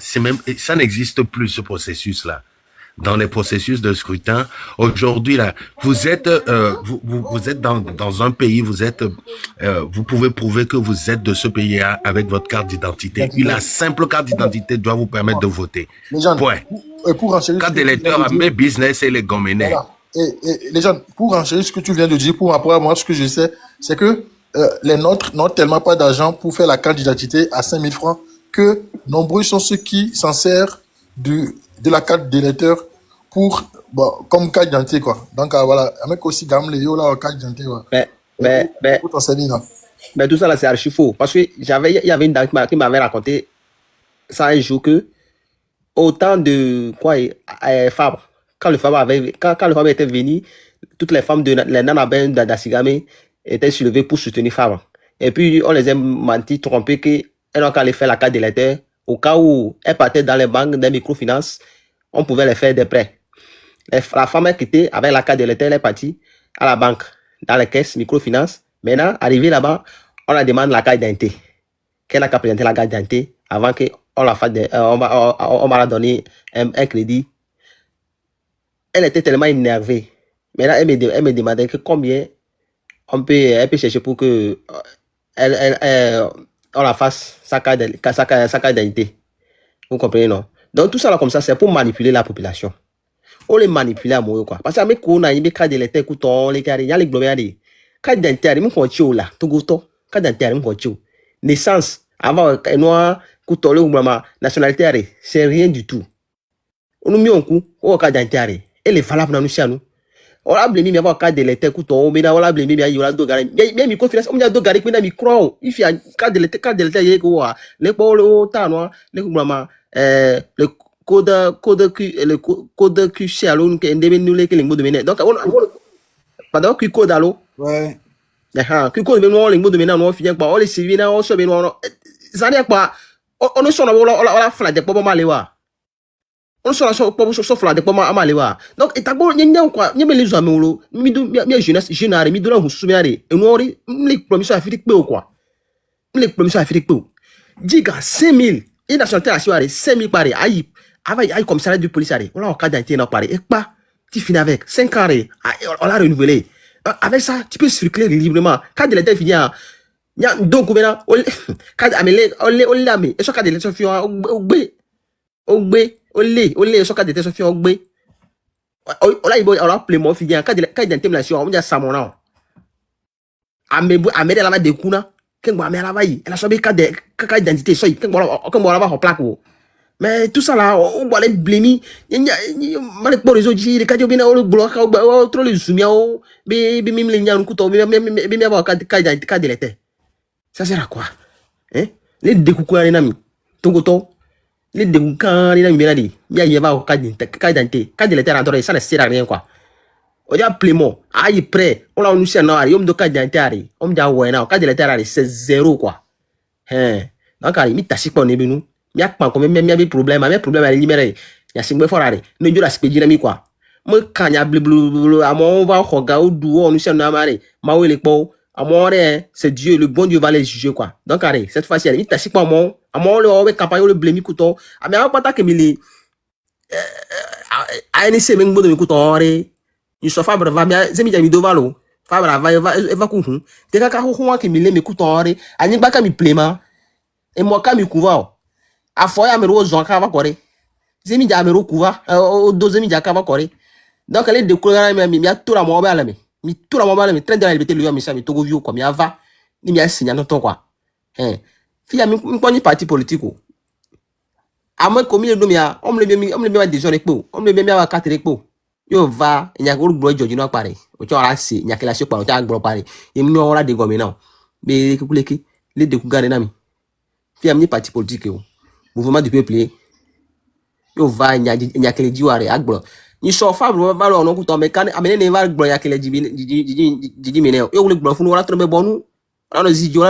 ça n'existe plus, ce processus-là. Dans les processus de scrutin, aujourd'hui là, vous êtes dans un pays, vous pouvez prouver que vous êtes de ce pays avec votre carte d'identité. La simple carte d'identité doit vous permettre de voter. Point. Carte d'électeur, mes business et les goménés. Voilà. Et les gens, pour enchérir ce que tu viens de dire, pour moi, ce que je sais, c'est que les nôtres n'ont tellement pas d'argent pour faire la carte d'identité à 5 000 francs que nombreux sont ceux qui s'en servent de la carte d'électeur comme carte d'identité, quoi. Donc, voilà. Avec aussi, Léo, là, carte d'identité, quoi. Mais tout ça, là, c'est archi faux. Parce que il y avait une dame qui m'avait raconté ça un jour que, autant de, Fabre, quand le Fabre était venu, toutes les femmes de les Nanaben d'Assigame étaient soulevées pour soutenir Fabre. Et puis, on les a menti, trompé qu'elles n'ont qu'à aller faire la carte d'électeur. Au cas où elles partaient dans les banques des microfinances, on pouvait les faire des prêts. La femme est quittée avec la carte d'électeur, elle est partie à la banque, dans les caisses microfinances. Maintenant, arrivée là-bas, on la demande la carte d'identité. Qu'elle n'a qu'à présenter la carte d'identité avant qu'on la fasse on m'a donné un crédit. Elle était tellement énervée. Maintenant, elle me demandait que combien elle peut chercher pour que on la fasse sa carte d'identité. Vous comprenez, non? Donc, tout ça là, comme ça, c'est pour manipuler la population. On les manipule à moi, quoi. Parce que, avec on a une carte d'électeur, écoute, les carrés, il y a les globés, carte d'identité, il faut là, tout goût, carte d'identité, il faut naissance, avant, noir, couteau, nationalité, c'est rien du tout. On nous met un coup, on a carte d'identité, elle est valable dans nous, chez nous. On a blâmé, mais avoir carte d'électeur, couteau, mais on a blâmé, mais il y a deux gars, mais microfinance, on y a deux gars, mais micro, il fait carte d'électeur, il y a quoi, les pauvres, les le code QC à l'eau, qui est devenu les mots de mener. Donc, pendant que code à l'eau, ouais. Que code de les mots de mener, on finit par, on les civils, on se met, ça n'est pas, on ne sonne pas, on la flatte, pas mal, on sera sauf la de pas amalewa donc et tabo nyenya quoi nyeme les amis lo mi do mi jeunesse générale mi do la husumiare e nori les promission afrique pe quoi les promission afrique pe diga 5000 et nationalité nationale 5000 pare ayi avec commissariat de police are on la cadre d'identité na pare et pas tu finis avec 5 ans on l'a renouvelé avec ça tu peux circuler librement quand il était fini nya donc maintenant quand amele on l'a et ça quand il est fini Ogbe, so ka de so fi ogbe. Ola ibo ola play mo fi gan ka de tem la si o mo ja samona. Ame de la de kuna. Ken bo ame la ba yi. Elle a so be ka identité so yi. Ken bo la ba ho plaque wo. Mais tout ça là, on va les blâmer. Mal pour les autres, les cadres bien au bloc, trop les soumis au, même les gens couteau, même avoir cas de l'été. Ça sert à quoi? Hein? Les découper les amis. Ton couteau. Les découper les amis bien dit. Il y a pas cas d'identité. Cas de l'été rentré, ça ne sert à rien quoi. On dit appelez-moi. Aïe prêt. On l'a annoncé à Noir. On me dit cas d'identité. On me dit ouais non. Cas de l'été c'est 0 quoi. Hein? Donc allez, mi tâche pas on est nous. Mia pas comme même mia problème à libérer ya singbe forare no jura speji na mi quoi mo kanya bleu amo va hoga o duo on se na mare ma wele po amore c'est Dieu le bon Dieu va les juger quoi donc allez cette fois-ci il t'a pas mon amo le o campagne le blemi couteau mais a pas que mi li a ni se mengo de mi couteau ore il so fabre va mia zemi jami do valo fabre va ku hu te ka ho ho ke mi le mi couteau ore ani ba ka mi plema et moi ka mi couvert a foya me ro zon ka va kore zemi ja me ro kuva o do zemi ja ka va kore donc elle découvrir mi a tout la mo ba la mi tout la mo ba la mi train de liberté le mi ça mi togo vieux comme mi ava ni mi a signé non ton quoi fia mi poni parti politique o amo comme il do mi a on le bien des gens ekpo on le bien mi a 4 ekpo yo va nya ko gbo jojo no pare o cho ara se nya kila se pa o ta gbo pare e mi no ora de gomi now be kuleki le découvrir na mi fia mi parti politique o mouvement du peuple yo va nya kele jiware agbo ni so fa bro ba lo no ku to me kan amene ne va gbo ya kele jibi mene yo le gbo funu wala to me bonu ala no zi